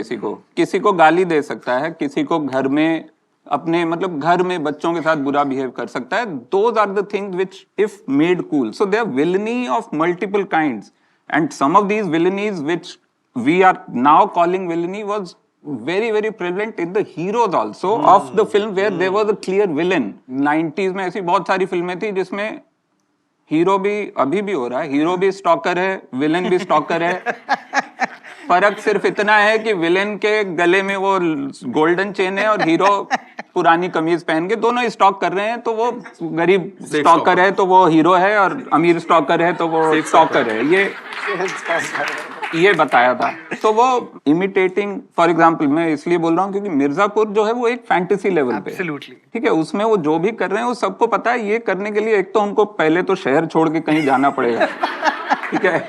किसी को गाली दे सकता है, किसी को घर में अपने मतलब घर में बच्चों के साथ बुरा बिहेव कर सकता है. Those are the things which, if made cool, so they are villainy of multiple kinds, and some of these villainies which we are now calling villainy was very very prevalent in the heroes also of the film, where there was a clear villain. 90s में ऐसी बहुत सारी फिल्में थी जिसमें hero भी, अभी भी हो रहा है, हीरो भी स्टॉकर है, विलेन भी स्टॉकर है. फर्क सिर्फ इतना है कि विलेन के गले में वो गोल्डन चेन है और हीरो पुरानी कमीज पहन के, दोनों स्टॉक कर रहे हैं. तो वो गरीब स्टॉकर है तो वो हीरो है, और अमीर स्टॉकर है तो वो स्टॉकर है. ये बताया था. तो वो इमिटेटिंग, फॉर एग्जांपल मैं इसलिए बोल रहा हूँ क्योंकि मिर्जापुर जो है वो एक फैंटेसी लेवल पे, Absolutely. ठीक है, उसमें वो जो भी कर रहे हैं वो सबको पता है. ये करने के लिए एक तो हमको पहले तो शहर छोड़ के कहीं जाना पड़ेगा, ठीक है.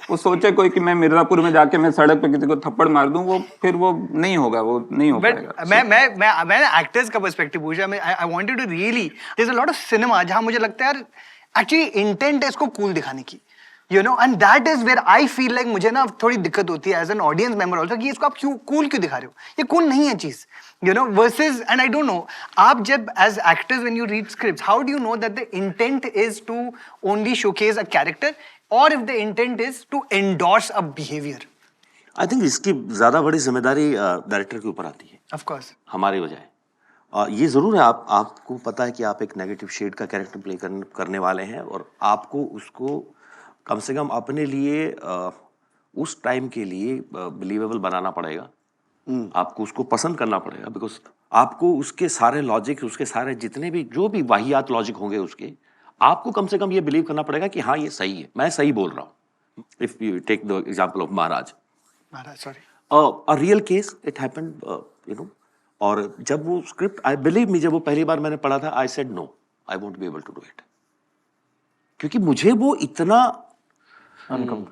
वो सोचे कोई कि मैं मिर्जापुर में जाके मैं सड़क पे किसी को थप्पड़ मार दूं, वो फिर वो नहीं होगा, वो नहीं हो पाएगा. बट मैं एक्टर्स का पर्सपेक्टिव पूछा. I wanted to really, there is a lot of cinema जहां मुझे लगता है यार एक्चुअली इंटेंट है इसको कूल दिखाने की. You know, and that is where I feel like मुझे ना थोड़ी दिक्कत होती है as an audience member also कि इसको आप क्यों cool क्यों दिखा रहे हो? ये cool नहीं है चीज. You know, versus, and I don't know, आप जब as actors when you read scripts, how do you know that the intent is to only showcase a character or if the intent is to endorse a behavior? I think इसकी ज्यादा बड़ी जिम्मेदारी director के ऊपर आती है Of course. हमारे बजाय। ये जरूर है, आपको पता है कि आप एक नेगेटिव शेड का कैरेक्टर प्ले करने वाले हैं और आपको उसको कम से कम अपने लिए उस टाइम के लिए बिलीवेबल बनाना पड़ेगा। आपको उसको पसंद करना पड़ेगा बिकॉज आपको उसके सारे लॉजिक, उसके सारे जितने भी जो भी वाहियात लॉजिक होंगे उसके, आपको कम से कम ये बिलीव करना पड़ेगा कि हाँ ये सही है, मैं सही बोल रहा हूँ। If you take the example of Maharaj, Sorry. A real case it happened, you know. और जब वो स्क्रिप्ट, आई बिलीव मी, जब वो पहली बार मैंने पढ़ा था, I said no, I won't be able to do it, क्योंकि मुझे वो इतना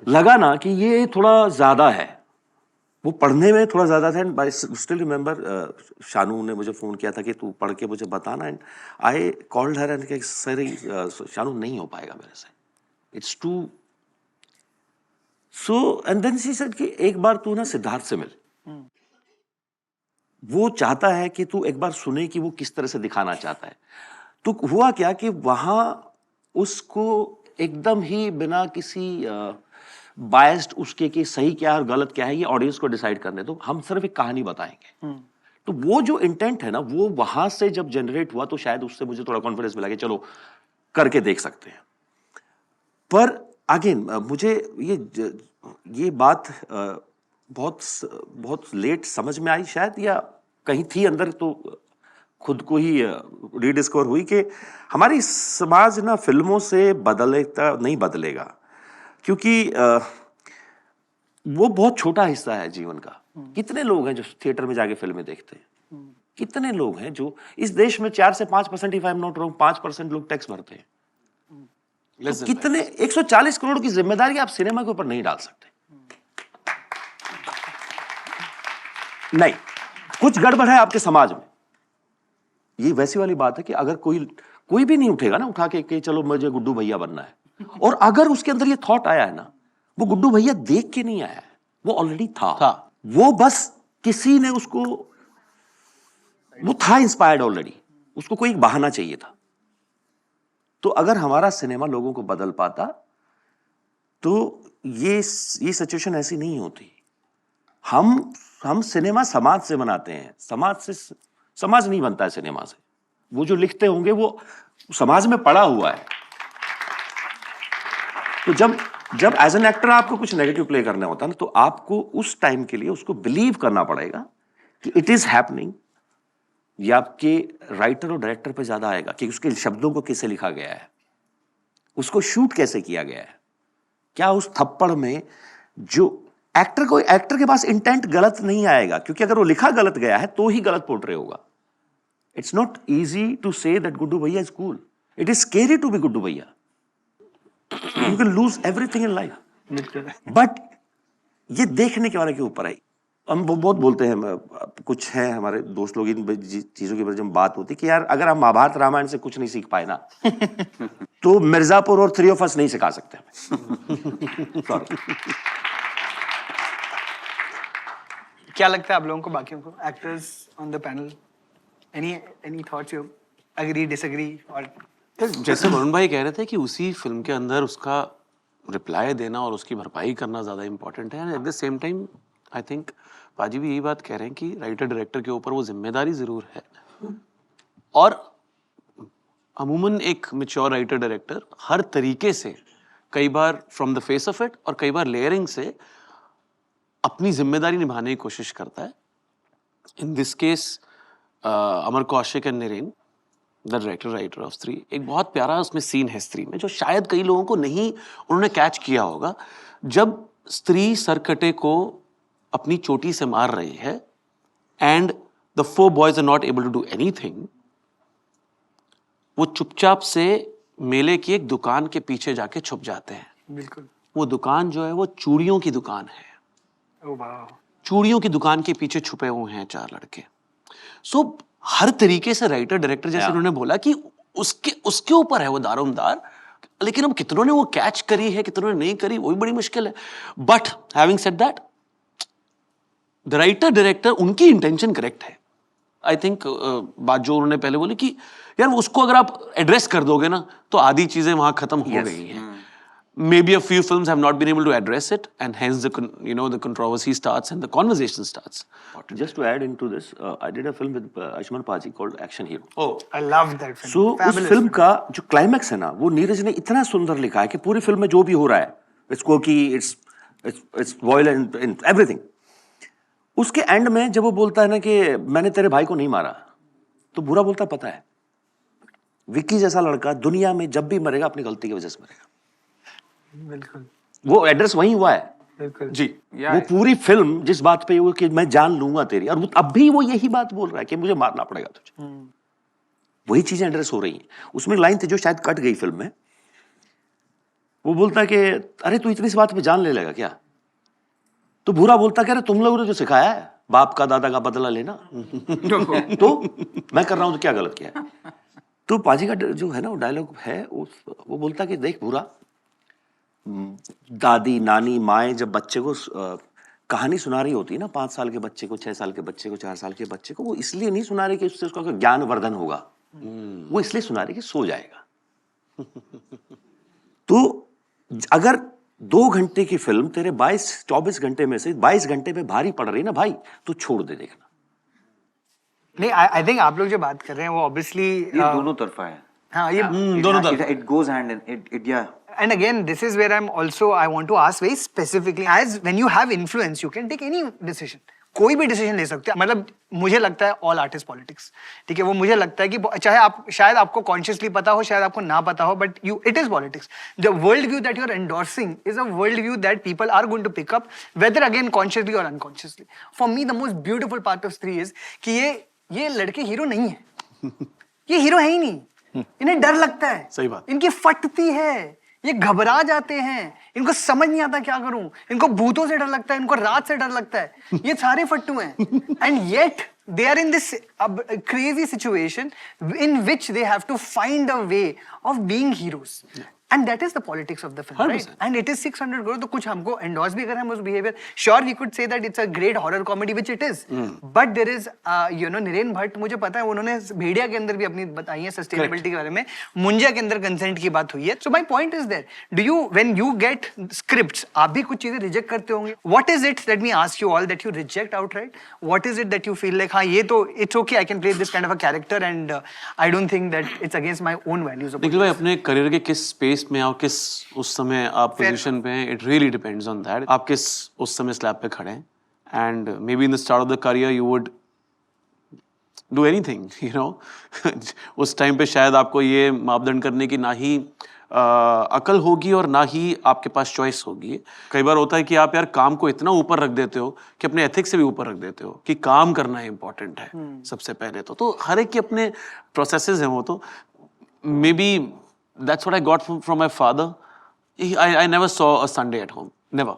लगा ना कि ये थोड़ा ज्यादा है, वो पढ़ने में थोड़ा ज्यादा था। And I still remember Shanu ने मुझे फोन किया था कि तू पढ़ के मुझे बताना, and I called her and sir Shanu नहीं हो पाएगा मेरे से, it's too so. And then she said कि एक बार तू ना सिद्धार्थ से मिल, वो चाहता है कि तू एक बार सुने कि वो किस तरह से दिखाना चाहता है। तो हुआ क्या कि वहां उसको एकदम ही बिना किसी बायस्ड उसके कि सही क्या है और गलत क्या है, ये ऑडियंस को डिसाइड करने दो, हम सिर्फ एक कहानी बताएंगे। तो वो जो इंटेंट है ना, वो वहां से जब जनरेट हुआ तो शायद उससे मुझे थोड़ा कॉन्फिडेंस मिला कि चलो करके देख सकते हैं। पर अगेन मुझे ये बात बहुत लेट समझ में आई शायद, या कहीं थी अंदर, तो खुद को ही रीडिस्कवर हुई कि हमारी समाज ना फिल्मों से नहीं बदलेगा, क्योंकि वो बहुत छोटा हिस्सा है जीवन का। कितने लोग हैं जो थिएटर में जाके फिल्में देखते हैं? कितने लोग हैं जो इस देश में 4 से 5%, if I am not wrong, 5% लोग टैक्स भरते हैं। तो कितने 140 करोड़ की जिम्मेदारी आप सिनेमा के ऊपर नहीं डाल सकते। नहीं, कुछ गड़बड़ है आपके समाज में। ये वैसी वाली बात है कि अगर कोई भी नहीं उठेगा ना उठा के चलो मुझे गुड्डू भैया बनना है, और अगर उसके अंदर ये थॉट आया है ना, वो गुड्डू भैया देख के नहीं आया है, वो ऑलरेडी था। वो बस किसी ने उसको, वो था इंस्पायर्ड ऑलरेडी, उसको कोई एक बहाना चाहिए था। तो अगर हमारा सिनेमा लोगों को बदल पाता तो ये सिचुएशन ऐसी नहीं होती। हम सिनेमा समाज से बनाते हैं, समाज नहीं बनता है सिनेमा से। वो जो लिखते होंगे वो समाज में पड़ा हुआ है। तो जब एज एन एक्टर आपको कुछ नेगेटिव प्ले करना होता है ना, तो आपको उस टाइम के लिए उसको बिलीव करना पड़ेगा कि इट इज हैपनिंग। ये आपके राइटर और डायरेक्टर पे ज्यादा आएगा कि उसके शब्दों को कैसे लिखा गया है, उसको शूट कैसे किया गया है, क्या उस थप्पड़ में जो एक्टर के पास इंटेंट गलत नहीं आएगा, क्योंकि अगर वो लिखा गलत गया है तो ही गलत पोर्ट्रे होगा। It's not easy to say that Guddu भैया is cool, it is scary to be Guddu भैया। You can lose everything in life, but ये देखने के वाले के ऊपर है। हम बहुत बोलते हैं, कुछ हैं हमारे दोस्त लोग, इन चीजों के बारे में बात होती है कि यार अगर हम महाभारत रामायण से कुछ नहीं सीख पाए ना तो मिर्जापुर और 3 of Us नहीं सिखा सकते हमें। Sorry. क्या लगता है आप लोगों को, बाकियों को, actors on the panel, any thoughts, you agree disagree? और जैसे वरुण भाई कह रहे थे कि उसी फिल्म के अंदर उसका रिप्लाई देना और उसकी भरपाई करना ज़्यादा इंपॉर्टेंट है, and at the same time I think पाजी भी यही बात कह रहे हैं कि राइटर डायरेक्टर के ऊपर वो जिम्मेदारी ज़रूर है। और अमूमन एक मैच्योर राइटर डायरेक्टर हर तरीके से, कई बार from the face of it और कई बार लेयरिंग से, अपनी जिम्मेदारी निभाने की कोशिश करता है। In this case Amar Kaushik and Naren, the director writer of Stree, एक बहुत प्यारा उसमें सीन है स्त्री में जो शायद कई लोगों को नहीं उन्होंने कैच किया होगा। जब स्त्री सरकटे को अपनी चोटी से मार रही है and the 4 boys are not able to do anything, वो चुपचाप से मेले की एक दुकान के पीछे जाके छुप जाते हैं। बिल्कुल। वो दुकान जो है वो चूड़ियों की दुकान है। ओ वाह। चूड़ियों की दुकान के पीछे छुपे हुए हैं 4 लड़के। सो हर तरीके से राइटर डायरेक्टर, जैसे उन्होंने बोला कि उसके ऊपर है वो दारोमदार, लेकिन अब कितनों ने वो कैच करी है, कितनों ने नहीं करी, वो भी बड़ी मुश्किल है. But having said that, the writer director उनकी इंटेंशन करेक्ट है. आई थिंक बात जो उन्होंने पहले बोली कि यार उसको अगर आप एड्रेस कर दोगे ना तो आधी चीजें वहां खत्म हो गई हैं. Maybe a few films have not been able to address it, and hence the controversy starts and the conversation starts. Just to add into this, I did a film with Ayushmann Paji called Action Hero. Oh, I love that film. So उस Fabulous film film. का जो climax है ना, वो नीरज ने इतना सुंदर लिखा है कि पूरी फिल्म में जो भी हो रहा है, it's quirky, it's violent, everything. उसके एंड में जब वो बोलता है ना कि मैंने तेरे भाई को नहीं मारा, तो बुरा बोलता है, पता है विक्की जैसा लड़का दुनिया में जब भी मरेगा अपनी गलती की वजह से मरेगा. बिल्कुल वो एड्रेस वही हुआ है बिल्कुल. जी. वो पूरी फिल्म जिस बात पे वो कि मैं जान लूंगा तेरी, और अब भी वो यही बात बोल रहा है कि मुझे मारना पड़ेगा तुझे. वही चीजें एड्रेस हो रही हैं. उसमें लाइन थी जो शायद कट गई फिल्म में. वो बोलता है कि अरे तू इतनी सी बात पे जान ले लेगा क्या. तो बुरा बोलता कि अरे तुम लोगों ने जो सिखाया है बाप का दादा का बदला लेना तो मैं कर रहा हूं तो क्या गलत किया है. तो पाजी का जो है ना वो डायलॉग है, वो बोलता कि देख बुरा, दादी नानी माएँ जब बच्चे को कहानी सुना रही होती है ना, 5 साल के बच्चे को, 6 साल के बच्चे को, 4 साल के बच्चे को, वो इसलिए नहीं सुना रही कि उससे उसका ज्ञानवर्धन होगा. वो इसलिए सुना रही कि सो जाएगा. तो अगर 2 घंटे की फिल्म तेरे 22-24 घंटे में से 22 घंटे पे भारी पड़ रही ना भाई, तो छोड़ दे देखना. नहीं, आई थिंक आप लोग जो बात कर रहे हैं वो ऑब्वियसली ये दोनों तरफा है. हाँ ये दोनों तरफ. It goes hand in it. Yeah. And again, this is where I want to ask very specifically, as when you have influence, you can take any decision. कोई भी डिसीजन ले सकते हैं. मतलब मुझे लगता है ऑल आर्ट इज पॉलिटिक्स. ठीक है, वो मुझे लगता है कि चाहे आप शायद आपको कॉन्शियसली पता हो, शायद आपको ना पता हो, but it is politics. The world view that you are endorsing is a world view that people are going to pick up, whether again consciously और unconsciously. For me the most beautiful part of Stree is कि ये लड़के hero नहीं है. ये hero है ही नहीं. इन्हें डर लगता है. सही बात. इनकी फटती है, ये घबरा जाते हैं, इनको समझ नहीं आता क्या करूं, इनको भूतों से डर लगता है, इनको रात से डर लगता है. ये सारे फट्टू हैं. And yet they are in this crazy situation in which they have to find a way of being heroes. And that is the politics of the film, 100%. right? And it is 600 crore. तो कुछ हमको endorse भी करें हम उस behavior. Sure, we could say that it's a great horror comedy, which it is. But there is, Niren Bhatt, मुझे पता है उन्होंने भेड़िया के अंदर भी अपनी बताई है sustainability के बारे में. मुंजिया के अंदर consent की बात हुई है. So my point is there. When you get scripts, आप भी कुछ चीजें reject करते होंगे. What is it, let me ask you all, that you reject outright? What is it that you feel like, हाँ ये तो it's okay, I can play this kind of a character and I don't think that it's against my own values. Nikhil भाई, अपने career के किस space में और किस उस समय आप पोजीशन पे हैं, it really depends on that. आप किस उस समय स्लैब पे खड़े हैं, and may be in the start of the career you would do anything, उस टाइम पे शायद आपको ये मापदंड करने की ना ही अकल होगी और ना ही आपके पास चॉइस होगी. कई बार होता है कि आप यार काम को इतना ऊपर रख देते हो कि अपने एथिक्स से भी ऊपर रख देते हो कि काम करना इंपॉर्टेंट है सबसे पहले. तो हर एक के अपने प्रोसेसेस हैं. वो तो may be that's what I got from my father. I never saw a Sunday at home, never.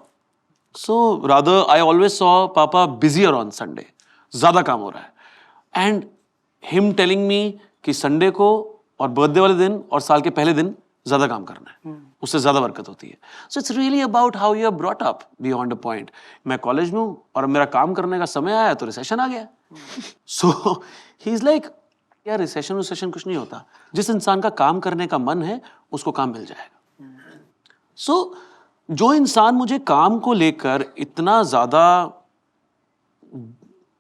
So rather I always saw Papa busier on Sunday. ज़्यादा काम हो रहा है. And him telling me कि Sunday को और birthday वाले दिन और साल के पहले दिन ज़्यादा काम करना है, उससे ज़्यादा बरकत होती है. So it's really about how you are brought up beyond a point. मैं कॉलेज में हूँ और मेरा काम करने का समय आया तो रिसेशन आ गया. So he's like, यार रिसेशन कुछ नहीं होता. जिस इंसान का काम करने का मन है उसको काम मिल जाएगा. So जो इंसान मुझे काम को लेकर इतना ज्यादा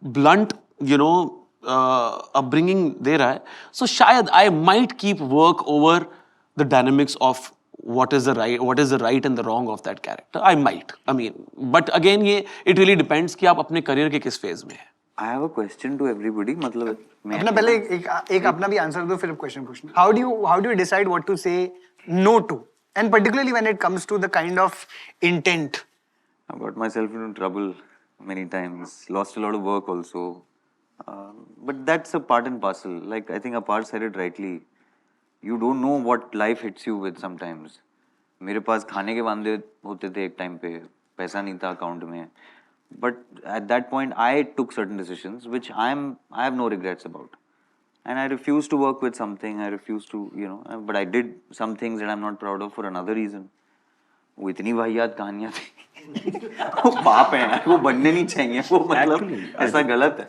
ब्लंट अपब्रिंगिंग दे रहा है, so शायद I might keep work over the dynamics of what is the right and the wrong of that character. I might. I mean, but again ये it really depends कि आप अपने करियर के किस phase में हैं. I have a question to everybody. मतलब मैं अपना पहले एक अपना भी आंसर दो, फिर क्वेश्चन पूछना. How do you decide what to say no to, and particularly when it comes to the kind of intent? I got myself into trouble many times. Lost a lot of work also. But that's a part and parcel. Like I think Apar said it rightly. You don't know what life hits you with sometimes. मेरे पास खाने के वांदे होते थे एक time पे, पैसा नहीं था अकाउंट में. But at that point, I took certain decisions which I have no regrets about. And I refuse to work with something. I refuse to, but I did some things that I'm not proud of for another reason. वो इतनी वाहियात कहानियां थी वो पाप है यार, वो बनने नहीं चाहिए वो, मतलब ऐसा गलत है.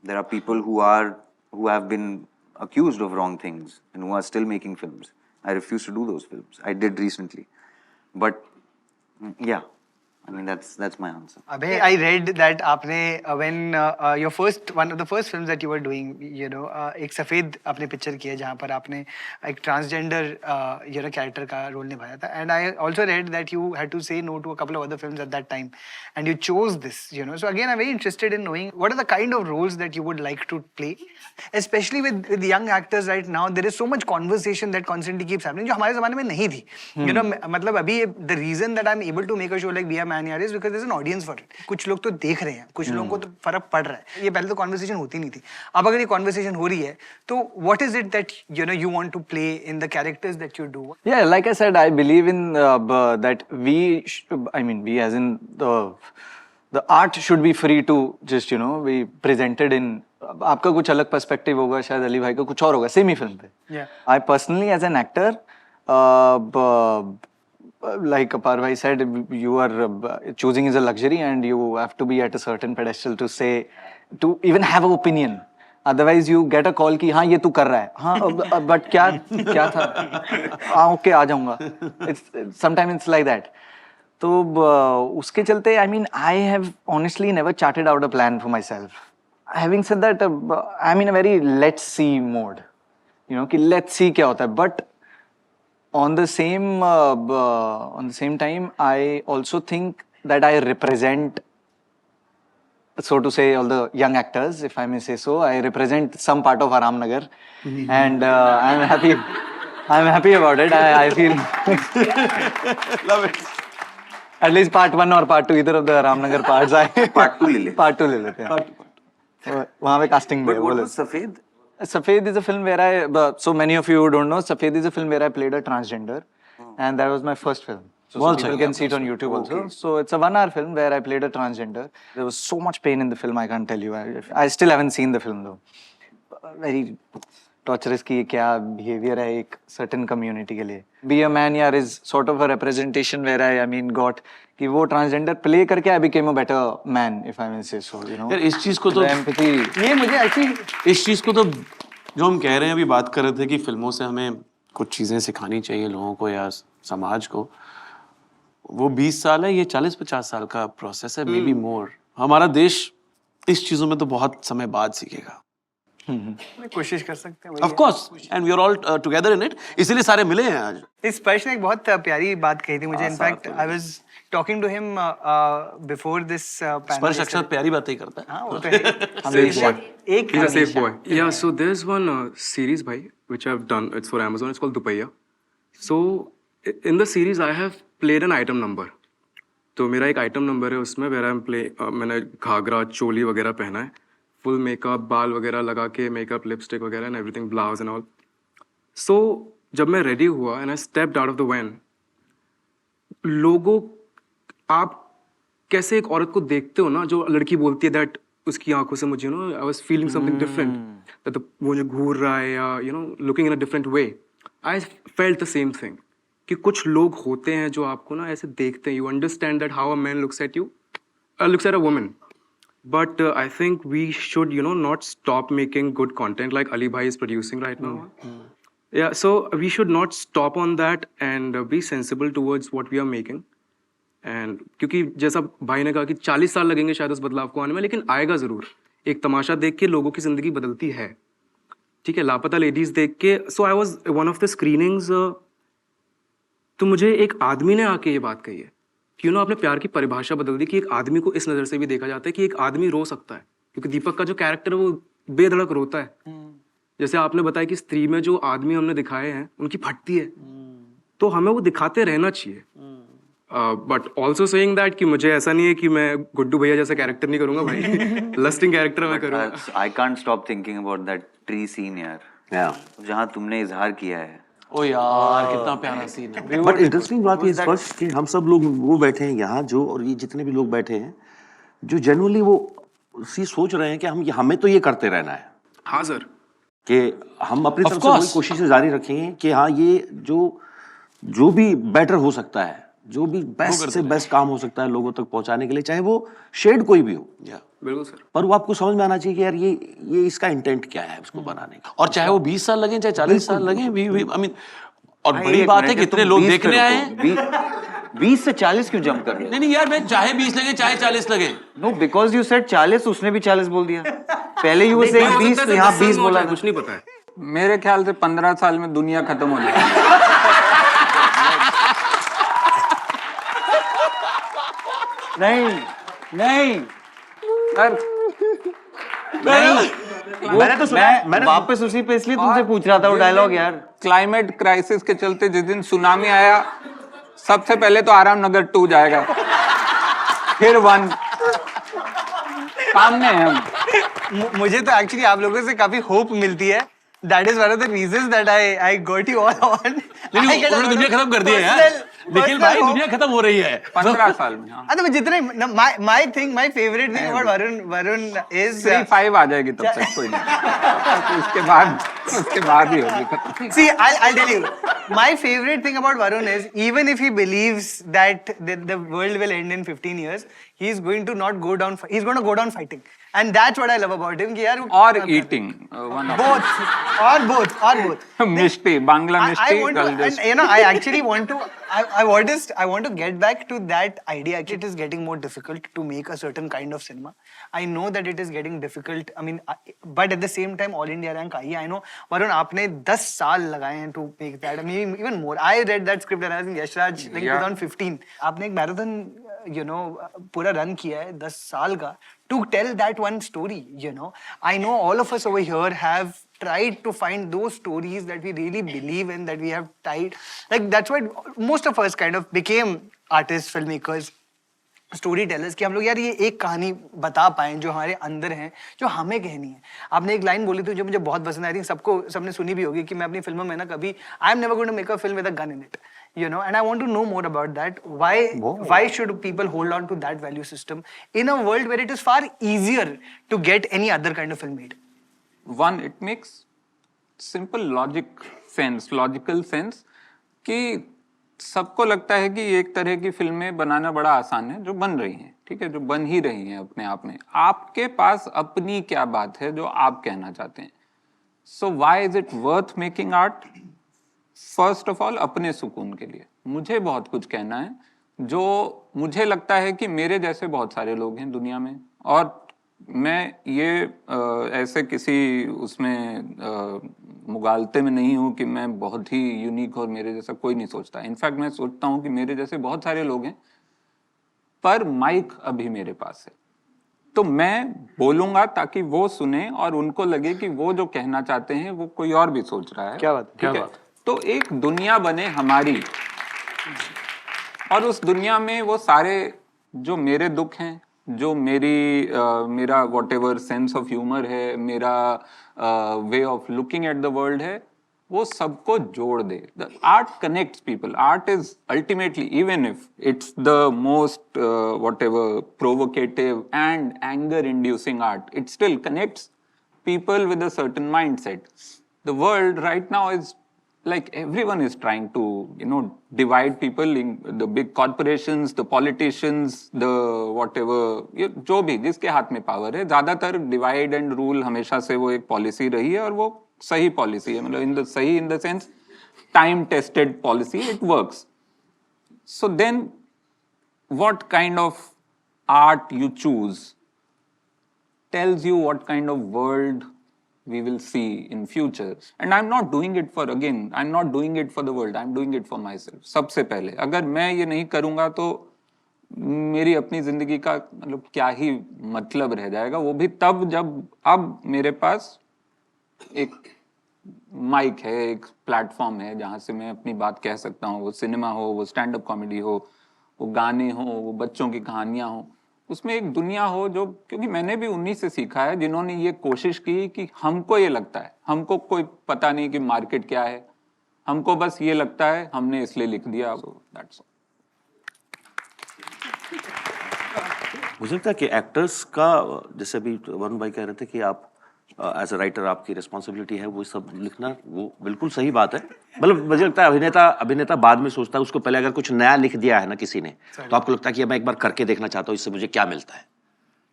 There are people who have been accused of wrong things and who are still making films. I refuse to do those films. I did recently, but yeah, I mean that's my answer. Abhay, I read that आपने when your one of the first films that you were doing, एक सफेद आपने picture किया जहाँ पर आपने एक transgender character का रोल निभाया था, and I also read that you had to say no to a couple of other films at that time, and you chose this. So again, I'm very interested in knowing what are the kind of roles that you would like to play, especially with young actors right now. There is so much conversation that constantly keeps happening, जो हमारे ज़माने में नहीं थी. मतलब अभी the reason that I'm able to make a show like Be a Man Yaar is because there's an audience for it. कुछ लोग तो देख रहे हैं, कुछ लोगों को तो फर्क पड़ रहा है. ये पहले तो conversation होती नहीं थी. अब अगर ये conversation हो रही है, तो what is it that you want to play in the characters that you do? Yeah, like I said, I believe in that we as in the art should be free to just be presented in. आपका कुछ अलग perspective होगा, शायद अली भाई का कुछ और होगा, सेम ही फिल्म पे. Yeah. I personally, as an actor, like Apar bhai said, you are choosing is a luxury, and you have to be at a certain pedestal to even have an opinion. Otherwise, you get a call कि हाँ ये तू कर रहा है, हाँ but क्या था, हाँ okay आ जाऊँगा. Sometimes it's like that. तो उसके चलते, I have honestly never charted out a plan for myself. Having said that, I'm in a very let's see mode, कि let's see क्या होता है. But on the same time, I also think that I represent, so to say, all the young actors, if I may say so. I represent some part of Aram Nagar, and I'm happy about it. I feel Love it. at least part 1 or part 2, either of the Aram Nagar parts. Part 2 ले ले. Part 2 ले लेते हैं. वहाँ पे casting में. But what was Safed? Safed is a film where so many of you don't know, Safed is a film where I played a transgender, and that was my first film. So people can see it on YouTube also. So it's a 1-hour film where I played a transgender. There was so much pain in the film, I can't tell you. I still haven't seen the film though. Very torturous कि क्या behavior है एक certain community के लिए. Be a Man Yaar is sort of a representation where I got कि वो transgender play करके I became a better man, if I may say so. यार इस चीज को तो empathy. ये मुझे actually इस चीज को तो जो हम कह रहे हैं, अभी बात कर रहे थे कि फिल्मों से हमें कुछ चीजें सिखानी चाहिए लोगों को या समाज को. वो 20 साल है, ये 40-50 साल का प्रोसेस है, मे बी मोर. हमारा देश इस चीजों में तो बहुत समय बाद सीखेगा. कोशिश कर सकते हैं. Of course, and we are all together in it. इसीलिए सारे मिले हैं आज. इस स्पर्श ने एक बहुत प्यारी बात कही थी मुझे. In fact I was talking to him before this panel. Sparsh अक्सर प्यारी बातें ही करता है. हाँ वो तो है. Safe boy. एक He's a safe boy. Yeah, so there's one series, bhai, which I've done. It's for Amazon. It's called Dupaiya. So in the series, I have played an item number. तो मेरा एक item number है उसमें where I'm मैंने घाघरा चोली वगैरह पहना है, full makeup, बाल वगैरह लगा के, मेकअप, लिपस्टिक वगैरह and everything, blouse and all. So जब मैं रेडी हुआ and I stepped out of the van, लोगों, आप कैसे एक औरत को देखते हो ना, जो लड़की बोलती है दैट उसकी आंखों से मुझे I was feeling something different, that वो जो घूर रहा है या looking in a different way. I felt the same thing कि कुछ लोग होते हैं जो आपको ना ऐसे देखते हैं. You understand that how a man looks at you, looks at a woman. But I think we should, not stop making good content like Ali Bhai is producing right now. Yeah, so we should not stop on that and be sensible towards what we are making. And क्योंकि जैसा भाई ने कहा कि 40 साल लगेंगे शायद उस बदलाव को आने में, लेकिन आएगा ज़रूर. एक तमाशा देख के लोगों की ज़िंदगी बदलती है. ठीक है, लापता लेडीज़ देख के. So I was one of the screenings. तो मुझे एक आदमी ने आके ये बात कही है कि आपने प्यार की परिभाषा बदल दी कि एक आदमी को इस नज़र से भी देखा जाता है कि एक आदमी रो सकता है, क्योंकि दीपक का जो कैरेक्टर है वो बेधड़क रोता है. जैसे आपने बताया कि स्त्री में जो आदमी हमने दिखाए हैं उनकी फटती है, तो हमें वो दिखाते रहना चाहिए. बट ऑल्सो सेइंग दैट कि मुझे ऐसा नहीं है कि मैं गुड्डू भैया जैसा कैरेक्टर नहीं करूंगा भाई. लस्टिंग कैरेक्टर मैं करूंगा. I can't stop thinking about that tree scene यार. जहाँ तुमने इजहार किया है. ओ यार कितना प्यारा सीन है. बट इंटरेस्टिंग बात ये स्पर्श कि हम सब लोग वो बैठे हैं यहाँ जो, और ये जितने भी लोग बैठे हैं जो जेन्युइनली वो सोच रहे हैं कि हमें तो ये करते रहना है. हाँ सर. कि हम अपनी Of तरफ से वही course. कोशिशें जारी रखेंगे कि हाँ ये जो भी बेटर हो सकता है, जो भी बेस्ट से बेस्ट काम हो सकता है लोगों तक पहुंचाने के लिए, चाहे वो शेड कोई भी हो, बिल्कुल सर। पर वो आपको समझ में आना चाहिए कि यार ये इसका इंटेंट क्या है उसको बनाने का। और चाहे वो 20 साल लगे चाहे 40 साल लगे, आई मीन, और भाई, बड़ी एक बात है मिनट, कितने तुम लोग 20 देखने पे आए रुको। हैं। 20 से 40 क्यों जंप कर रहे हो? नहीं नहीं यार, मैं चाहे 20 लगे चाहे 40 लगे। नो, बिकॉज यू सेड 40, उसने भी 40 बोल दिया। पहले यू वर सेइंग 20, तो यहाँ 20 बोला। कुछ नहीं पता है। मेरे ख्याल से 15 साल में दुनिया खत्म हो जाएगी। नहीं नहीं सर मैंने तो सुना, मैं वापस उसी पे इसलिए तुमसे पूछ रहा था वो डायलॉग यार। क्लाइमेट क्राइसिस के चलते जिस दिन सुनामी आया, सबसे पहले तो आराम नगर 2 जाएगा, फिर 1 सामने है हम। मुझे तो एक्चुअली आप लोगों से काफी होप मिलती है। That is one of the reasons that I got you all on. नहीं उन्होंने दुनिया खत्म कर दी है यार। निखिल भाई, दुनिया खत्म हो रही है 15 साल में। हाँ, तो जितने my favorite thing about Varun is 3-5 आ जाएगी तब तक, कोई नहीं। उसके बाद ही होगी खत्म। see, I'll tell you, my favorite thing about Varun is even if he believes that the world will end in 15 years, he's going to not go down. He's going to go down fighting, and that's what I love about him. कि यार और eating both. Mishti, Bangla I Mishti want to, कल and you know, I actually want to. I want to get back to that idea. Actually, it is getting more difficult to make a certain kind of cinema. I know that it is getting difficult. I mean, but at the same time, All India rank आई है. I know, Varun, आपने 10 साल लगाए हैं to make that. I mean, even more. I read that script when I was in Yashraj, like Yeah. 2015. आपने एक marathon, you know, पूरा run किया है 10 साल का to tell that one story. You know, I know all of us over here have tried to find those stories that we really believe in, that we have tried. Like that's why most of us kind of became artists, filmmakers, story tellers कि हम लोग यार ये एक कहानी बता पाएं जो हमारे अंदर है, जो हमें कहनी है। आपने एक लाइन बोली थी जो मुझे बहुत पसंद आई थी, सबने सुनी भी होगी कि मैं अपनी फिल्मों में ना कभी I am never going to make a film with a gun in it, you know, and I want to know more about that. Why should people hold on to that value system in a world where it is far easier to get any other kind of film made? One, it makes simple logical sense कि सबको लगता है कि एक तरह की फिल्में बनाना बड़ा आसान है, जो बन रही हैं, ठीक है, जो बन ही रही हैं अपने आप में। आपके पास अपनी क्या बात है जो आप कहना चाहते हैं? So why is it worth making art? First of all अपने सुकून के लिए। मुझे बहुत कुछ कहना है जो मुझे लगता है कि मेरे जैसे बहुत सारे लोग हैं दुनिया में, और मैं ये ऐसे किसी उसमें मुगालते में नहीं हूँ कि मैं बहुत ही यूनिक और मेरे जैसा कोई नहीं सोचता। इनफैक्ट मैं सोचता हूँ कि मेरे जैसे बहुत सारे लोग हैं, पर माइक अभी मेरे पास है, तो मैं बोलूंगा ताकि वो सुने और उनको लगे कि वो जो कहना चाहते हैं वो कोई और भी सोच रहा है। क्या बात, ठीक है? तो एक दुनिया बने हमारी, और उस दुनिया में वो सारे जो मेरे दुख हैं, जो मेरा व्हाटएवर सेंस ऑफ ह्यूमर है, मेरा way of looking at the world है, वो सबको जोड़ दे। The art connects people. Art is ultimately, even if it's the most whatever provocative and anger inducing art, it still connects people with a certain mindset. The world right now is like everyone is trying to, you know, divide people in the big corporations, the politicians, the whatever, जो भी जिसके हाथ में power है, ज्यादातर divide and rule हमेशा से वो एक पॉलिसी रही है, और वो सही पॉलिसी है, मतलब सही in the sense time tested policy, it works. So then what kind of art you choose tells you what kind of world we will see in future. And I'm not doing it for, again, I'm not doing it for the world, I'm doing it for myself. सबसे पहले अगर मैं ये नहीं करूँगा तो मेरी अपनी जिंदगी का मतलब क्या ही मतलब रह जाएगा, वो भी तब जब अब मेरे पास एक माइक है, एक प्लेटफॉर्म है जहाँ से मैं अपनी बात कह सकता हूँ, वो सिनेमा हो, वो स्टैंड अप कॉमेडी हो, वो गाने हो, वो बच्चों की कहानियाँ हो, उसमें एक दुनिया हो जो, क्योंकि मैंने भी उन्हीं से सीखा है जिन्होंने ये कोशिश की कि हमको ये लगता है, हमको कोई पता नहीं कि मार्केट क्या है, हमको बस ये लगता है, हमने इसलिए लिख दिया, दैट्स ऑल. मुझे लगता है कि एक्टर्स का, जैसे अभी वरुण भाई कह रहे थे कि आप एज अ राइटर आपकी रिस्पॉन्सिबिलिटी है वो सब लिखना, वो बिल्कुल सही बात है। मतलब मुझे लगता है अभिनेता बाद में सोचता है, उसको पहले अगर कुछ नया लिख दिया है ना किसी ने, तो आपको लगता है कि मैं एक बार करके देखना चाहता हूँ, इससे मुझे क्या मिलता है।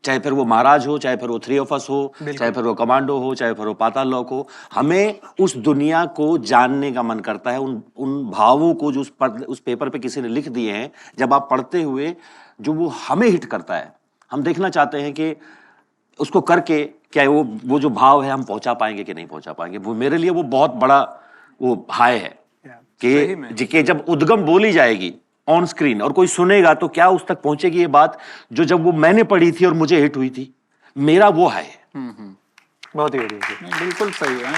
चाहे फिर वो महाराज हो, चाहे फिर वो 3 of Us हो, चाहे फिर वो कमांडो हो, चाहे फिर वो पाताल लोक हो, हमें उस दुनिया को जानने का मन करता है, उन भावों को जो उस पेपर पे किसी ने लिख दिए हैं, जब आप पढ़ते हुए जो वो हमें हिट करता है, हम देखना चाहते हैं कि उसको करके क्या वो जो भाव है हम पहुंचा पाएंगे कि नहीं पहुंचा पाएंगे। वो मेरे लिए वो बहुत बड़ा वो हाय है कि जब उद्गम बोली जाएगी ऑन स्क्रीन और कोई सुनेगा तो क्या उस तक पहुंचेगी ये बात जो जब वो मैंने पढ़ी थी और मुझे हिट हुई थी। मेरा वो है। बहुत ही बढ़िया। बिल्कुल सही है।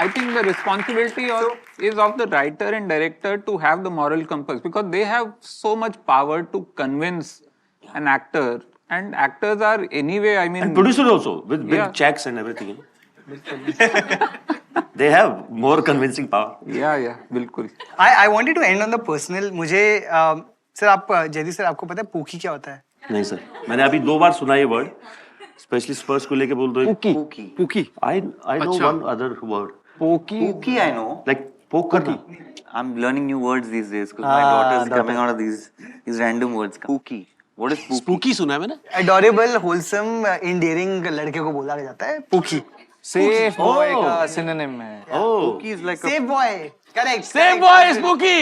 I think the responsibility is of the writer and director to have the moral compass, because they have so much power to convince an actor, and actors are anyway, I mean, And producers also with big Yeah. checks and everything. They have more convincing power. या बिल्कुल। I wanted to end on the personal. मुझे sir आप Jaideep sir आपको पता है pookie क्या होता है? नहीं सर, मैंने अभी 2 बार सुना ये वर्ड, स्पेशली स्पर्स को लेके बोल दो। Pookie I know one other word. Pookie, I know. Like poke करना। I'm learning new words these days because my daughter is coming out of these random words. Pookie. What is pookie? Spooky सुना है मैंने। Adorable, wholesome, endearing लड़के को बोला जाता है pookie. Safe boy का सिनोनिम है। Pookie is like a Safe boy. Correct. Same boy spooky.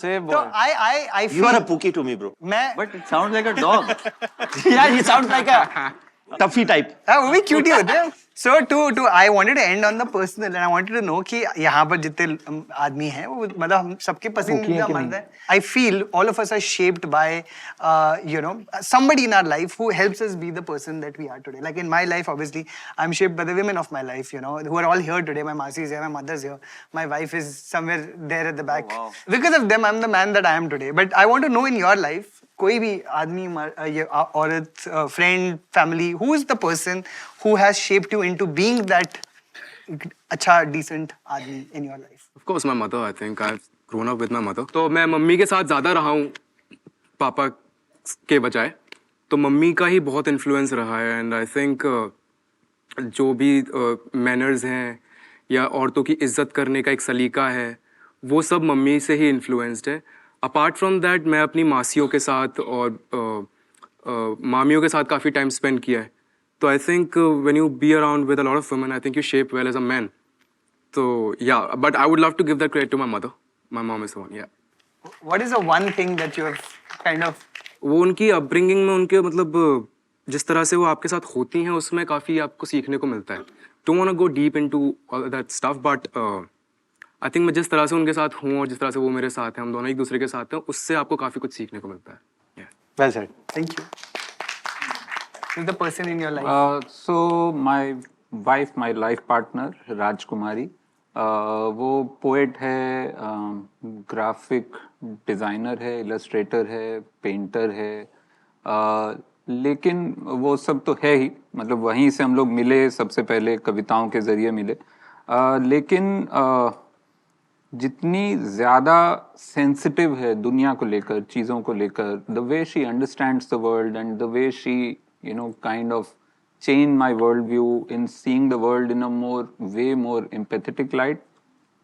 Safe तो boy. I You are a feel pookie to me, bro. मैं but it sounds like a dog. Yeah, he sounds like a toughy type. हाँ वो भी cute ही होते हैं। So to I wanted to end on the personal and I wanted to know कि यहाँ पर जितने आदमी हैं वो मतलब हम सबके पसंदीदा मर्द हैं। I feel all of us are shaped by somebody in our life who helps us be the person that we are today. Like in my life, obviously, I'm shaped by the women of my life, who are all here today. My Masi is here, my mother's here, my wife is somewhere there at the back. wow. Because of them, I'm the man that I am today. But I want to know in your life, कोई भी आदमी औरत friend family, who is the person who has shaped you into being that अच्छा decent आदमी in your life? Of course, my mother. I think I've grown up with my mother. तो मैं mummy के साथ ज़्यादा रहा हूँ पापा के बजाय, तो मम्मी का ही बहुत इन्फ्लुएंस रहा है। एंड आई थिंक जो भी मैनर्स हैं या औरतों की इज्जत करने का एक सलीका है, वो सब मम्मी से ही इन्फ्लुएंस्ड है। अपार्ट फ्रॉम दैट मैं अपनी मासियों के साथ और मामियों के साथ काफ़ी टाइम स्पेंड किया है। तो I think when you be around with a lot of women, I think you shape well as a man. So yeah, but I would love to give that credit to my mother. My mom is the one, yeah. What is the one thing that you have kind of वो उनकी upbringing में उनके मतलब जिस तरह से वो आपके साथ होती हैं उसमें काफ़ी आपको सीखने को मिलता है। Don't want to go deep into all that stuff, but I think मैं जिस तरह से उनके साथ हूँ और जिस तरह से वो मेरे साथ हैं, हम दोनों एक दूसरे के साथ हैं, उससे आपको काफ़ी कुछ सीखने को मिलता है। Yeah. Well said. thank you? Who's the person in your life? So my wife, my life partner, राजकुमारी, वो पोएट है, ग्राफिक डिज़ाइनर है, इलस्ट्रेटर है, पेंटर है, लेकिन वो सब तो है ही, मतलब वहीं से हम लोग मिले, सबसे पहले कविताओं के ज़रिए मिले, लेकिन जितनी ज़्यादा सेंसिटिव है दुनिया को लेकर, चीज़ों को लेकर, the way she understands the world and the way she kind of change my worldview in seeing the world in a way more empathetic light,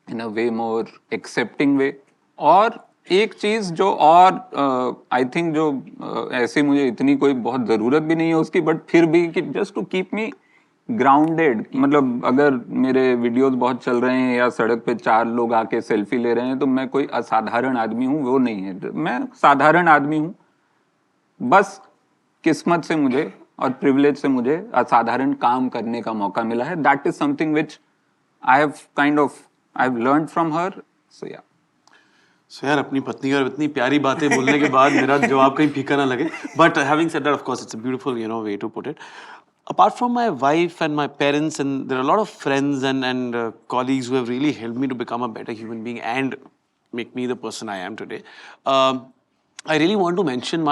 in a way more accepting way. और एक चीज़ जो और I think जो ऐसे मुझे इतनी कोई बहुत ज़रूरत भी नहीं है उसकी, बट फिर भी कि just to keep me grounded, मतलब अगर मेरे वीडियोस बहुत चल रहे हैं या सड़क पे 4 लोग आके सेल्फी ले रहे हैं तो मैं कोई असाधारण आदमी हूँ, वो नहीं है। मैं साधारण आदमी हूँ, बस किस्मत से मुझे और प्रिविलेज से मुझे असाधारण काम करने का मौका मिला है। That is something which I have learn from her. So yeah so यार अपनी पत्नी और इतनी प्यारी बातें बोलने के बाद मेरा जवाब कहीं फीका ना लगे, but having said that of course it's a beautiful way to put it. Apart from my wife and my parents, and there are a lot of friends and colleagues who have really helped me to become a better human being and make me the person I am today. I really want to mention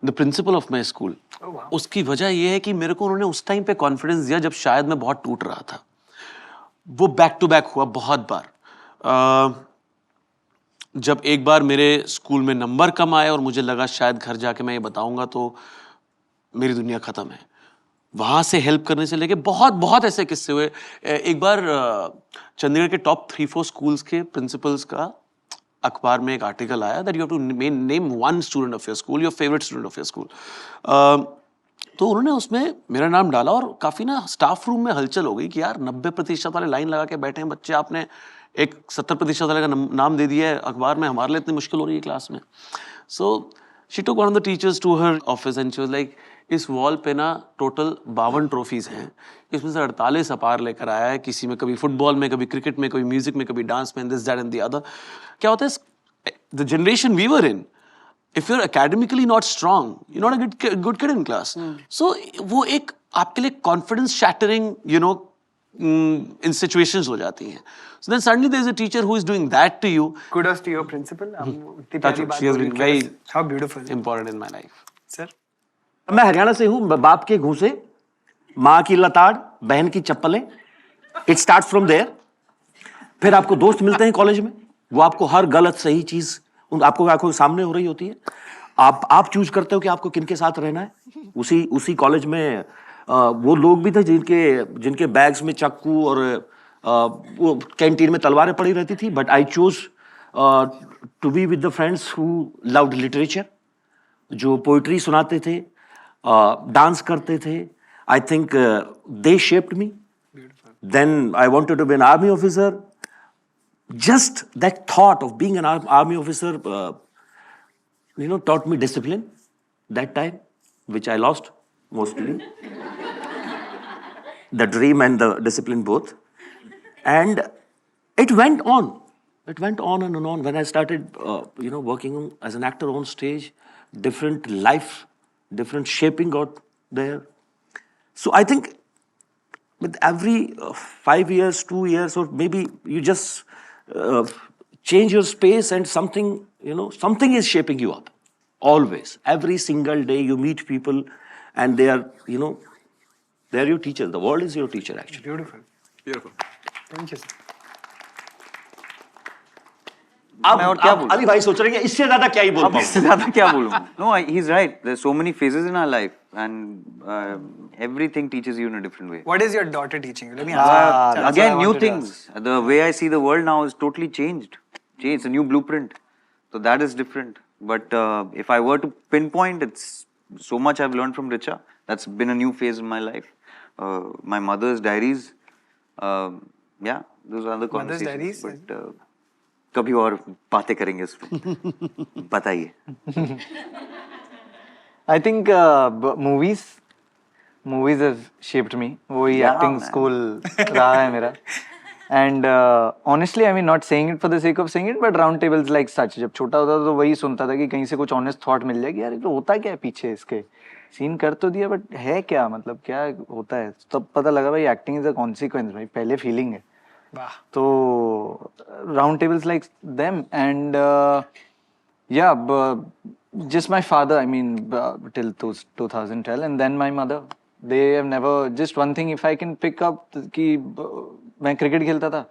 the principal of my school. Oh, wow. उसकी वजह ये है कि मेरे को उन्होंने उस time पे कॉन्फिडेंस दिया जब शायद मैं बहुत टूट रहा था। वो बैक टू बैक हुआ बहुत बार। जब एक बार मेरे स्कूल में नंबर कम आए और मुझे लगा शायद घर जाके मैं ये बताऊंगा तो मेरी दुनिया ख़त्म है, वहाँ से हेल्प करने से लेके बहुत बहुत ऐसे किस्से हुए। एक बार चंडीगढ़ के टॉप 3-4 स्कूल्स के प्रिंसिपल्स का अखबार में एक आर्टिकल आया that you have to name one student of your school, your favourite student of your school. तो उन्होंने उसमें मेरा नाम डाला और काफ़ी ना स्टाफ रूम में हलचल हो गई कि यार 90% वाले लाइन लगा के बैठे हैं बच्चे, आपने एक 70% वाले का नाम दे दिया है अखबार में, हमारे लिए इतनी मुश्किल हो रही है क्लास में। So she took one of the teachers to her office and she was like, इस वॉल पे ना टोटल 52 ट्रॉफीज हैं, इसमें से 48 अपार लेकर आया है, किसी में कभी फुटबॉल में, कभी क्रिकेट में, कभी म्यूजिक में, कभी डांस में, this that and the other. क्या होता है, the generation we were in, if you're academically not strong, you're not a good kid in class. So वो एक आपके लिए confidence shattering, you know, in situations हो जाती हैं. So then suddenly there's a teacher who is doing that to you. Kudos to your principal. इतनी That's प्यारी what बात she has बोली been कि very how beautiful. important in my life. Sir, मैं हरियाणा से हूँ, बाप के घूंसे, माँ की लताड़, बहन की चप्पलें, इट स्टार्ट फ्रॉम देयर। फिर आपको दोस्त मिलते हैं कॉलेज में, वो आपको हर गलत सही चीज आपको आंखों के सामने हो रही होती है, आप चूज करते हो कि आपको किनके साथ रहना है। उसी कॉलेज में वो लोग भी थे जिनके बैग्स में चाकू और वो कैंटीन में तलवारें पड़ी रहती थी, but I choose to be with the friends who loved literature, जो पोइट्री सुनाते थे, डांस करते थे। I think they shaped me. Then I wanted to be an army officer. Just that thought of being an army officer, taught me discipline that time, which I lost mostly. The dream and the discipline both. And it went on. It went on and on. When I started, working as an actor on stage, different life, different shaping got there. So I think with every 5 years, 2 years, or maybe you just change your space and something is shaping you up. Always. Every single day you meet people and they are, they're your teachers. The world is your teacher actually. beautiful. Beautiful. Thank you, sir. अब अली भाई सोच रहे हैं इससे ज्यादा क्या ही बोल पाऊं। इससे ज़्यादा क्या बोलूँ? No, he's right. There's so many phases in our life, and everything teaches you in a different way. What is your daughter teaching you? Let me ask you. That's what I Again, new wanted to things. The way I see the world now is totally changed. It's a new blueprint. So that is different. But if I were to pinpoint, it's so much I've learned from Richa. That's been a new phase in my life. My mother's diaries. Yeah, those are other Mother's conversations. diaries? But कभी और बातें करेंगे उस पर। बताइए। I think movies have shaped me. वही Yeah, acting man. school रहा है मेरा. And honestly, I mean, not saying it for the sake of saying it, but round tables like such. जब छोटा होता था तो वही सुनता था कि कहीं से कुछ honest thought मिल जाएगी, यार ये तो होता क्या है पीछे इसके, सीन कर तो दिया बट है क्या, मतलब क्या होता है, तब पता लगा भाई एक्टिंग इज अ कॉन्सिक्वेंस, भाई पहले फीलिंग है. वाह. तो round tables like them, and just my father, I mean, till 2012, and then my mother, they have never, just one thing if I can pick up, कि मैं cricket खेलता था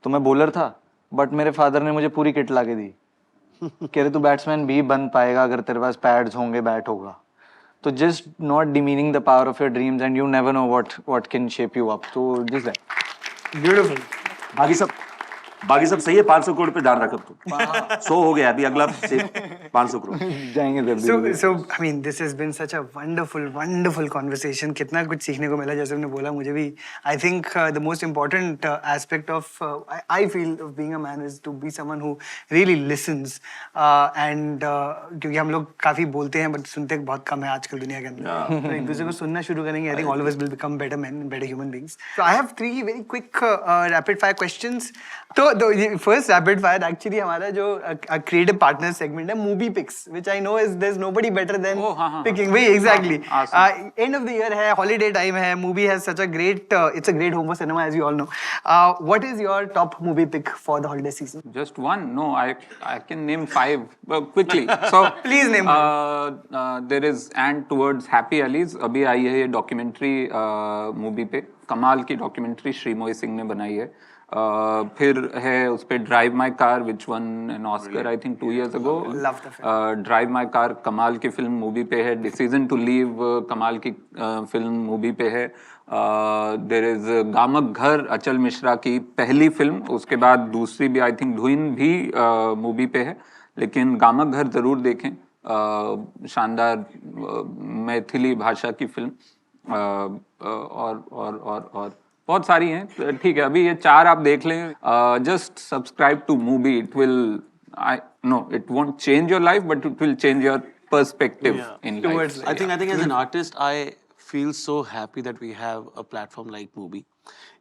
तो मैं बॉलर था, बट मेरे फादर ने मुझे पूरी किट ला के दी, कह रहे तू बैट्समैन भी बन पाएगा अगर तेरे पास पैड्स होंगे, बैट होगा. तो just not demeaning the power of your dreams, and you never know what can shape you up. तो जस्ट दैट. Beautiful. बाकी सब सही है. 500 करोड़ पे ध्यान रखो तुम. 100 हो गया अभी, अगला से 500 करोड़ जाएंगे So I mean, this has been such a wonderful conversation. कितना कुछ सीखने को मिला, जैसे हमने बोला मुझे भी. I think the most important aspect of I feel of being a man is to be someone who really listens. And क्योंकि हम लोग काफी बोलते हैं बट सुनते बहुत कम है आजकल दुनिया के अंदर. तो एक दूसरे को सुनना शुरू करेंगे, I think all of us will become better men, better human beings. So I have 3 very quick rapid fire questions. तो फर्स्ट रैपिड फायर एक्चुअली हमारा जो क्रिएटिव पार्टनर सेगमेंट है, movie picks, which I know is there is nobody better than picking. वही exactly. End of the year है, holiday time है, movie has such a great, it's a great home for cinema as you all know. What is your top movie pick for the holiday season? Just one? No, I can name 5 quickly. So Please name there is And Towards Happy Allies. अभी आई है ये documentary movie पे, कमाल की documentary श्रीमोई Singh ने बनाई है. फिर है उस पे drive my car which one an Oscar I think 2 years ago. Love the drive my car कमाल की फिल्म मूवी पे है. डिसीजन टू लीव कमाल की फिल्म मूवी पे है. देर इज गामक घर अचल मिश्रा की पहली फिल्म. उसके बाद दूसरी भी आई थिंक धुइन भी मूवी पे है. लेकिन गामक घर जरूर देखें. शानदार मैथिली भाषा की फिल्म. और बहुत सारी हैं. ठीक है, अभी ये 4 आप देख लें. Just subscribe to movie. It will it won't change your life, but it will change your perspective in life. I think as an artist, I feel so happy that we have a platform like Movie.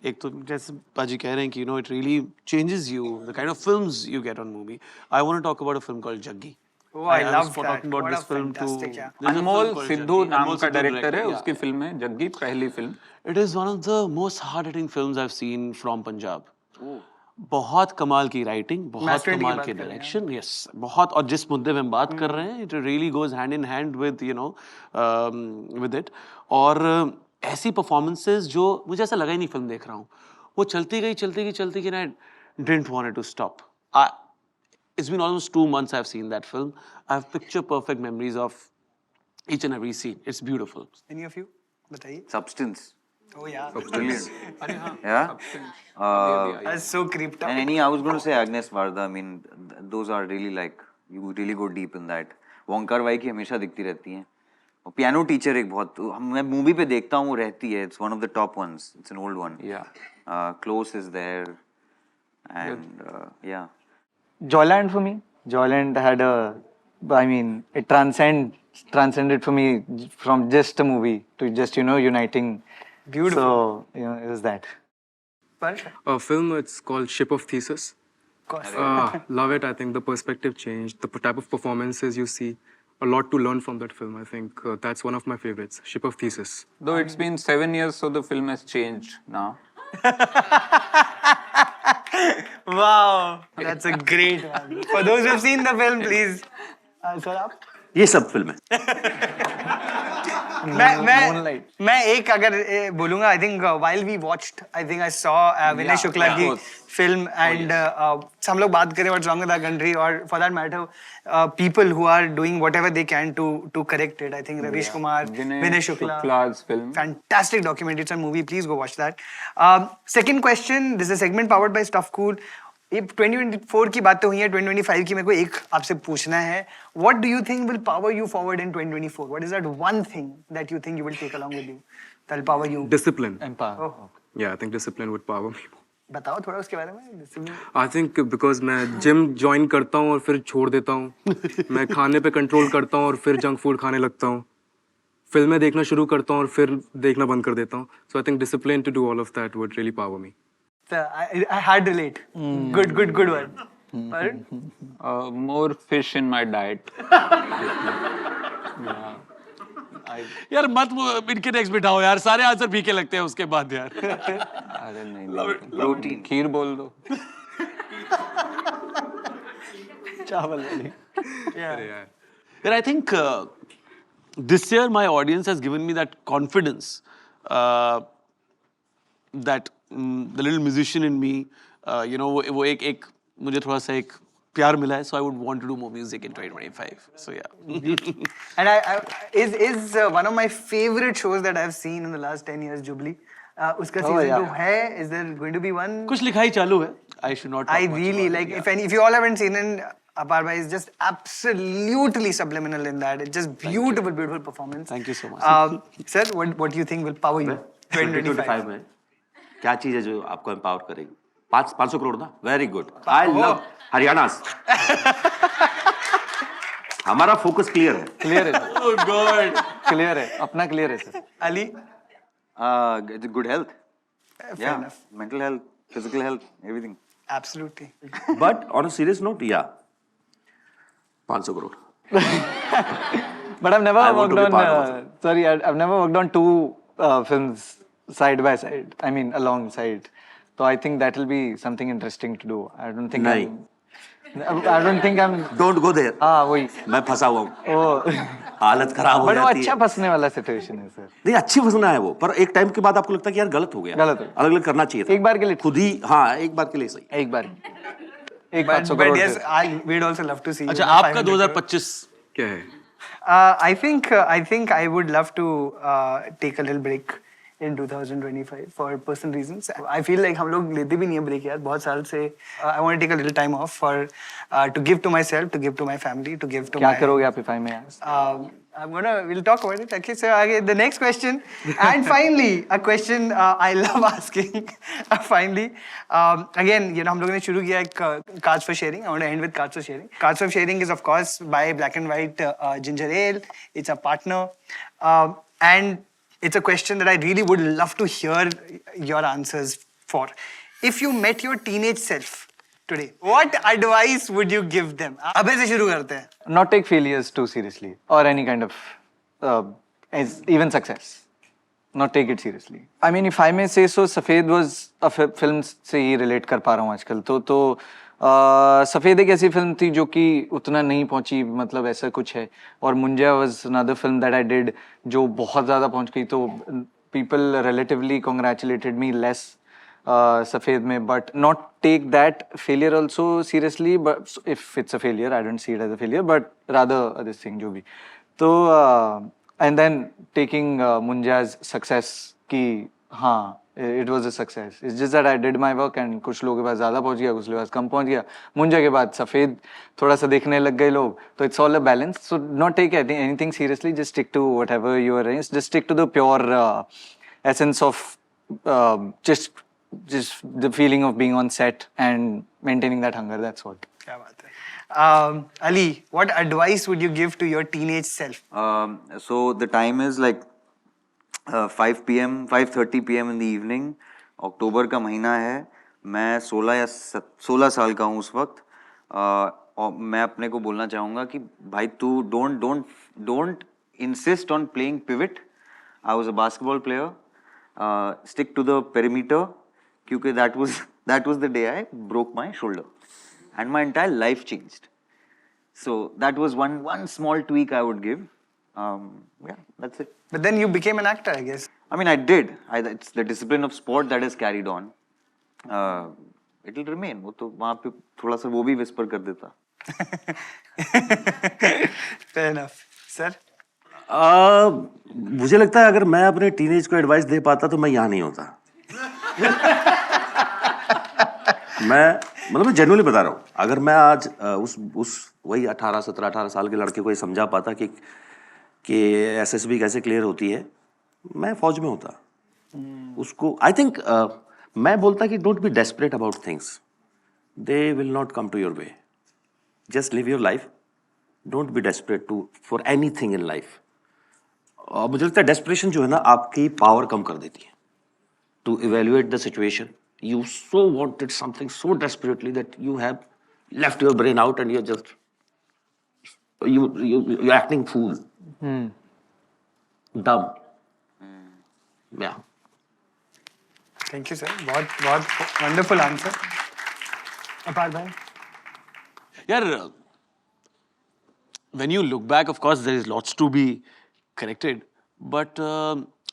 एक तो जैसे पाजी कह रहे हैं कि it really changes you, the kind of films you get on Movie. I want to talk about a film called Jaggi. Oh, I love was that. talking about What this a film to fantastic, yeah. there's a film Anmol called Sidhu Jaggi. नाम Anmol का Sidhu director है. yeah. उसकी film है जग्गी, पहली film. It is one of the most hard-hitting films I've seen from Punjab. बहुत कमाल की writing, बहुत Masculinity की कमाल बात की कर रहे हैं। डायरेक्शन. यस, बहुत. और जिस मुद्दे में हम बात कर रहे हैं, it really goes hand in hand with with it. और ऐसी परफॉर्मेंसेस जो मुझे ऐसा लगा ही नहीं फिल्म देख रहा हूँ. वो चलती गई. I didn't want it to stop. It's been almost 2 months I've seen that film. I have picture perfect memories of each and every scene. It's beautiful. Any of you? बताइए. Substance. Oh yeah. Brilliant. Yeah. That's so creeped out. And I was going to say Agnes Varda. I mean, those are really like you really go deep in that. Wonkar Wai की हमेशा दिखती रहती हैं. और piano teacher एक बहुत मैं movie पे देखता हूँ वो रहती है. It's one of the top ones. It's an old one. Yeah. Close is there. And yeah. Joyland for me. Joyland had it transcended for me from just a movie to just, uniting. Beautiful. So, it was that. Sparsh? A film, it's called Ship of Theseus. Of course. Love it. I think the perspective changed, the type of performances you see. A lot to learn from that film. I think that's one of my favorites, Ship of Theseus. Though it's been 7 years, so the film has changed now. Wow, that's a great one. For those who have seen the film, please. Sir, आप? ये सब film है. मैं एक अगर बोलूँगा, I think while we watched, I think I saw विनय शुक्ला की film and हम लोग बात करें what's wrong with our country or for that matter people who are doing whatever they can to correct it. I think Ravish Kumar, Vinay Shukla's film. Fantastic documentary. It's a movie. Please go watch that. Second question. This is a segment powered by Stuff Cool. ये 2024 की बातें हुई हैं. 2025 की मेरे को एक आपसे पूछना है. What do you think will power you forward in 2024? What is that one thing that you think you will take along with you that will power you? Discipline. Empower. Oh, Yeah, I think discipline would power me. बताओ थोड़ा उसके बारे में. Discipline. I think because मैं gym join करता हूँ और फिर छोड़ देता हूँ. मैं खाने पे कंट्रोल करता हूँ और फिर जंक फूड खाने लगता हूँ. फिल्में देखना शुरू करता हूँ और फिर देखना बंद कर देता हूँ. So I think discipline to do all of that would really power me. I had to relate. Good one. Pardon? More fish in my diet. यार मत इनके नेक्स्ट बिठाओ यार. सारे आंसर फीके लगते हैं उसके बाद यार. अरे नहीं, प्रोटीन. खीर बोल दो. चावल. I think this year my audience has given me that confidence that the little musician in me, वो एक मुझे थोड़ा सा एक प्यार मिला है. So I would want to do more music in 2025. So yeah. And is one of my favorite shows that I've seen in the last 10 years, Jubilee. उसका season 2 है. Is there going to be one? कुछ लिखाई चालू है. I should not talk I much really about like it, yeah. if you all haven't seen it, Aparba is just absolutely subliminal in that. It's just beautiful performance. Thank you so much. Sir, what do you think will power you? 2025 में क्या चीज है जो आपको empower करेगी? 500 करोड़ ना. Very good. I love Haryana. हमारा focus clear है. Clear है. Oh God. Clear है. अपना clear है sir. Ali? Good health. Fair enough. Mental health, physical health, everything. Absolutely. But on a serious note, या 500 crore. But I've never I want worked to be on. part of it. Sorry, I've never worked on 2 films side by side. I mean, alongside. So I think that will be something interesting to do. I don't think. नहीं. I don't think I'm. Don't go there, हाँ वही. मैं फंसा हुआ हूँ, वो. हालत खराब हो बट वो जाती अच्छा है। फंसने वाला सिचुएशन है सर. नहीं, अच्छी फंसना है वो, पर एक टाइम के बाद आपको लगता है कि यार गलत हो गया, गलत हो गया। अलग अलग करना चाहिए था, एक बार के लिए खुद ही, हाँ एक बार के लिए सही। एक बार. एक But, 500 but करोड़ yes, से. we'd also love to see. अच्छा, you know, आपका 500 crore. 2025 क्या है? I think I would love to take a little break in 2025 for personal reasons. I feel like हम लोग लेते भी नहीं है break यार बहुत साल से. I want to take a little time off for to give to myself, to give to my family, to give to क्या my. करोगे आप if I may ask? We'll talk about it. Okay, so the next question, and finally, a question I love asking. Finally, again, you know, हम लोगों ने शुरू किया एक cards for sharing. I want to end with cards for sharing. Cards for sharing is of course by Black and White Ginger Ale. It's a partner, and it's a question that I really would love to hear your answers for. If you met your teenage self today, what advice would you give them? अबे से शुरू करते हैं. Not take failures too seriously or any kind of even success. Not take it seriously. I mean, if I may say so, सफेद was a film से ही relate कर पा रहा हूँ आजकल. तो सफेद एक ऐसी फिल्म थी जो कि उतना नहीं पहुंची, मतलब ऐसा कुछ है. और मुंजा was another film that I did जो बहुत ज़्यादा पहुंच गई. तो people relatively congratulated me less सफेद में, but not take that failure also seriously. But if it's a failure, I don't see it as a failure, but rather this thing जो भी. तो and then taking Munja's success कि हाँ it was a success. It's just that I did my work and कुछ लोगों के पास ज़्यादा पहुँच गया, कुछ लोगों के पास कम पहुँच गया. मुंजा के बाद सफेद थोड़ा सा देखने लग गए लोग. तो it's all a balance. So not take anything seriously. Just stick to whatever you are in. Just stick to the pure essence of just the feeling of being on set and maintaining that hunger. That's what. क्या बात है. Ali, what advice would you give to your teenage self? So the time is like 5 p.m., 5:30 p.m. in the evening. अक्टूबर का महीना है. मैं 16 साल का हूँ उस वक्त. और मैं अपने को बोलना चाहूँगा कि भाई तू don't insist on playing pivot. I was a basketball player. Stick to the perimeter. क्योंकि that was the day I broke my shoulder and my entire life changed. So that was one small tweak I would give. Yeah, that's it. But then you became an actor, I guess. I mean, I did. It's the discipline of sport that is carried on. It will remain. वो तो वहाँ पे थोड़ा सा वो भी whisper कर देता. Fair enough. Sir? मुझे लगता है अगर मैं अपने टीनेज को एडवाइस दे पाता तो मैं यहाँ नहीं होता. मैं जेन्युइनली बता रहा हूँ, अगर मैं आज उस वही 18 साल के लड़के को ये समझा पाता कि एसएसबी कैसे क्लियर होती है, मैं फौज में होता. उसको आई थिंक मैं बोलता कि don't be desperate about things, they will not come to your way. Just live your life. Don't be desperate for anything in life. मुझे लगता है डेस्परेशन जो है ना आपकी पावर कम कर देती है. To evaluate the situation, you so wanted something so desperately that you have left your brain out and you're just you're acting fool, dumb. Yeah. Thank you, sir. बहुत wonderful answer. अपार भाई. यार, when you look back, of course, there is lots to be corrected, but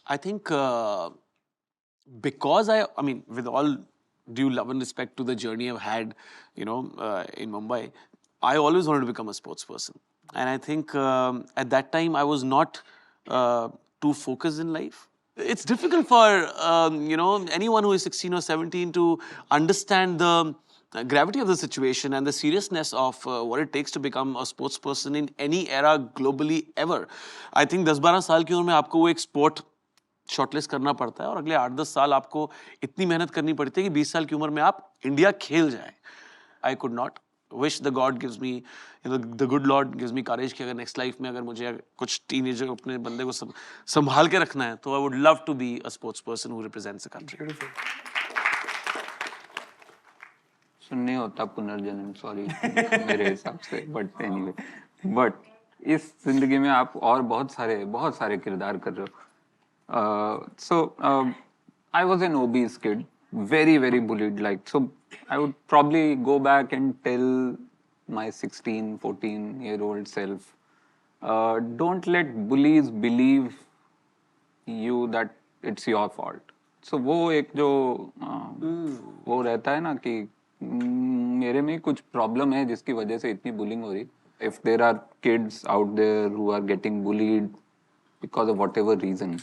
I think because I mean, with all due love and respect to the journey I've had, you know, in Mumbai, I always wanted to become a sports person, and I think at that time I was not too focused in life. It's difficult for you know, anyone who is 16 or 17 to understand the gravity of the situation and the seriousness of what it takes to become a sports person in any era globally ever. I think 10-12 साल की उम्र में आपको वो एक sport shortlist करना पड़ता है और अगले 8-10 साल आपको इतनी मेहनत करनी पड़ती है कि 20 साल की उम्र में आप इंडिया खेल जाए. I could not. Wish the God gives me, the good lord gives me courage कि अगर नेक्स्ट लाइफ में अगर मुझे कुछ टीनेजर अपने बंदे को संभाल के रखना है तो I would love to be a sports person who represents the country. सुनने होता पुनर्जन्म, सॉरी मेरे हिसाब से, बट एनीवे. बट इस जिंदगी में आप और बहुत सारे किरदार कर रहे हो. So I was an obese kid, very bullied. Like, so I would probably go back and tell my 16, 14-year-old self, don't let bullies believe you that it's your fault. So वो एक जो वो रहता है ना कि मेरे में कुछ प्रॉब्लम है जिसकी वजह से इतनी बुलिंग हो रही. If there are kids out there who are getting bullied because of whatever reason,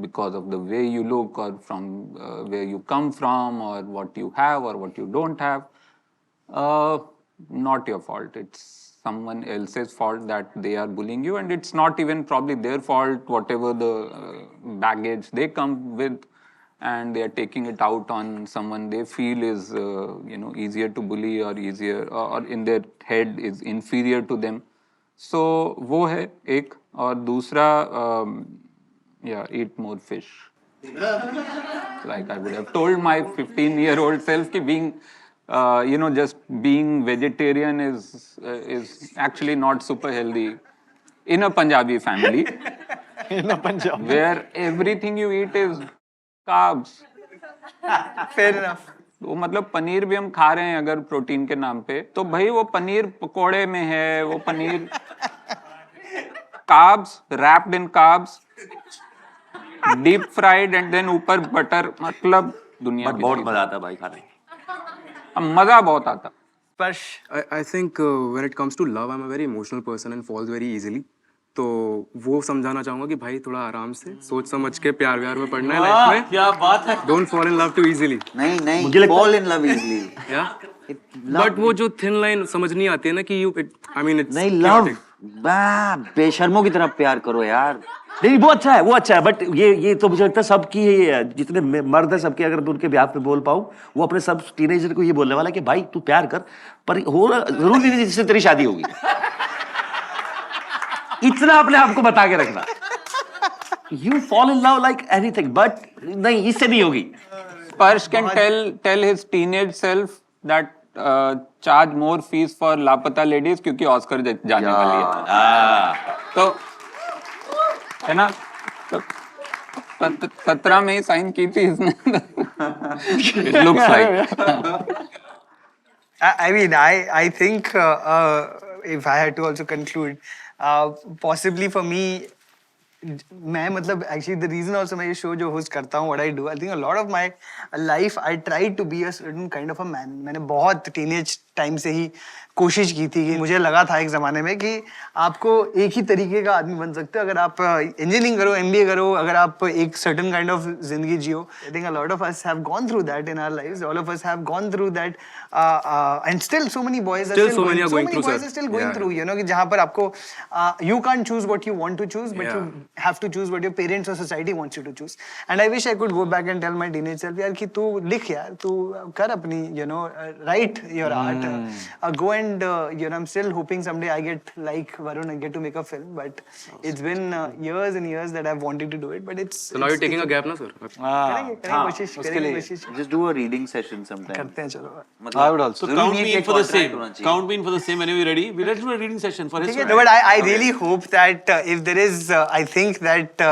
because of the way you look or from where you come from or what you have or what you don't have, not your fault. It's someone else's fault that they are bullying you, and it's not even probably their fault, whatever the baggage they come with, and they are taking it out on someone they feel is easier to bully or easier or in their head is inferior to them. So वो है एक. और दूसरा eat more fish. Like I would have told my 15-year-old self कि being just being vegetarian is actually not super healthy in a Punjabi family. In a Punjab. Where everything you eat is carbs. Fair enough. वो मतलब पनीर भी हम खा रहे हैं अगर protein के नाम पे, तो भाई वो पनीर पकोड़े में है, वो paneer carbs, wrapped in carbs, deep fried and then ऊपर बटर, मतलब दुनिया की बहुत मजा आता है भाई खाने में. मजा बहुत आता. Sparsh. I think when it comes to love, I'm a very emotional person and falls very easily. तो वो समझाना चाहूंगा कि भाई थोड़ा आराम से सोच समझ के प्यार व्यार में पढ़ना है लाइफ में. क्या बात है. Don't fall in love too easily. नहीं fall in love easily. Yeah. But वो जो thin line समझ नहीं आती है ना कि नहीं love बेशर्मों की तरह प्यार करो यार. नहीं वो अच्छा है बट ये तो मुझे लगता है सबकी जितने मर्द है सबके अगर उनके ब्याह पे बोल पाऊं वो अपने सब टीनेजर को ये बोलने वाला कि भाई तू प्यार कर पर हो जरूरी नहीं जिससे तेरी शादी होगी. इतना अपने आप को बता के रखना. You fall in love like anything but नहीं इससे नहीं होगी. Sparsh can tell his teenage self that charge more fees for लापता ladies क्योंकि ऑस्कर जाने वाली है. तो है ना, तो 17 में ही साइन की थी इसने. It looks like. I mean, I think if I had to also conclude, possibly for me, मैं मतलब actually the reason also मैं ये show जो host करता हूँ, what I do, I think a lot of my life I tried to be a certain kind of a man. मैंने बहुत teenage time से ही कोशिश की थी कि मुझे लगा था एक ज़माने में कि आपको एक ही तरीके का आदमी बन सकते हो अगर आप इंजीनियरिंग करो, MBA करो, अगर आप एक certain kind of जिंदगी जियो. I think a lot of us have gone through that in our lives. All of us have gone through that, and still so many boys are still going through. You know कि जहाँ पर आपको you can't choose what you want to choose, but you have to choose what your parents or society wants you to choose. And I wish I could go back and tell my teenage self यार कि तू लिख यार, तू कर अपनी write your art, go and I'm still hoping someday I get like Varun and get to make a film, but it's been years and years that I've wanted to do it, but it's so now you're taking a gap ना sir. करेंगे कोशिश Just do a reading session sometime. करते हैं चलो. I would also. So count me in for the same. Count me in for the same whenever you're ready. Let's do a reading session for his. No, but I really hope that if there is, I think that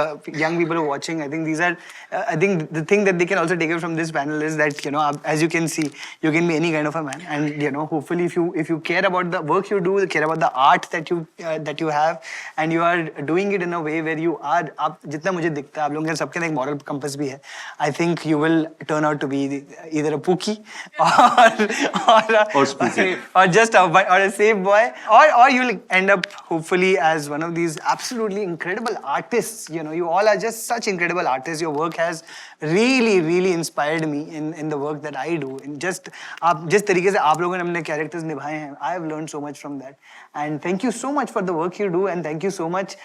young people are watching. I think these are, I think the thing that they can also take away from this panel is that as you can see, you can be any kind of a man, and hopefully if you care about the work you do, care about the art that you have, and you are doing it in a way where you are, आप जितना मुझे दिखता है आप लोगों के सबके एक moral compass भी है. I think you will turn out to be either a Pookie or spooky or just a safe boy, or you'll end up hopefully as one of these absolutely incredible artists. You all are just such incredible artists. Your work has really inspired me in the work that I do. In just आप जिस तरीके से आप लोगों ने अपने characters निभाए हैं, I have learned so much from that. And thank you so much for the work you do, and thank you so much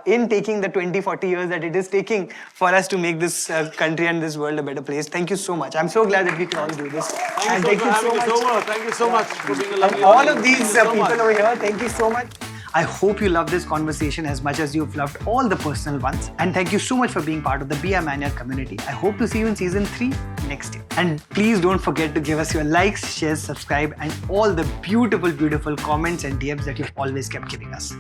in taking the 20-40 years that it is taking for us to make this country and this world a better place. Thank you so much. I'm so glad that we can all do this. Thank you so much for being a lovely all of these people over here, thank you so much. I hope you loved this conversation as much as you've loved all the personal ones. And thank you so much for being part of the Be A Manyar community. I hope to see you in season 3 next year. And please don't forget to give us your likes, shares, subscribe, and all the beautiful comments and DMs that you've always kept giving us.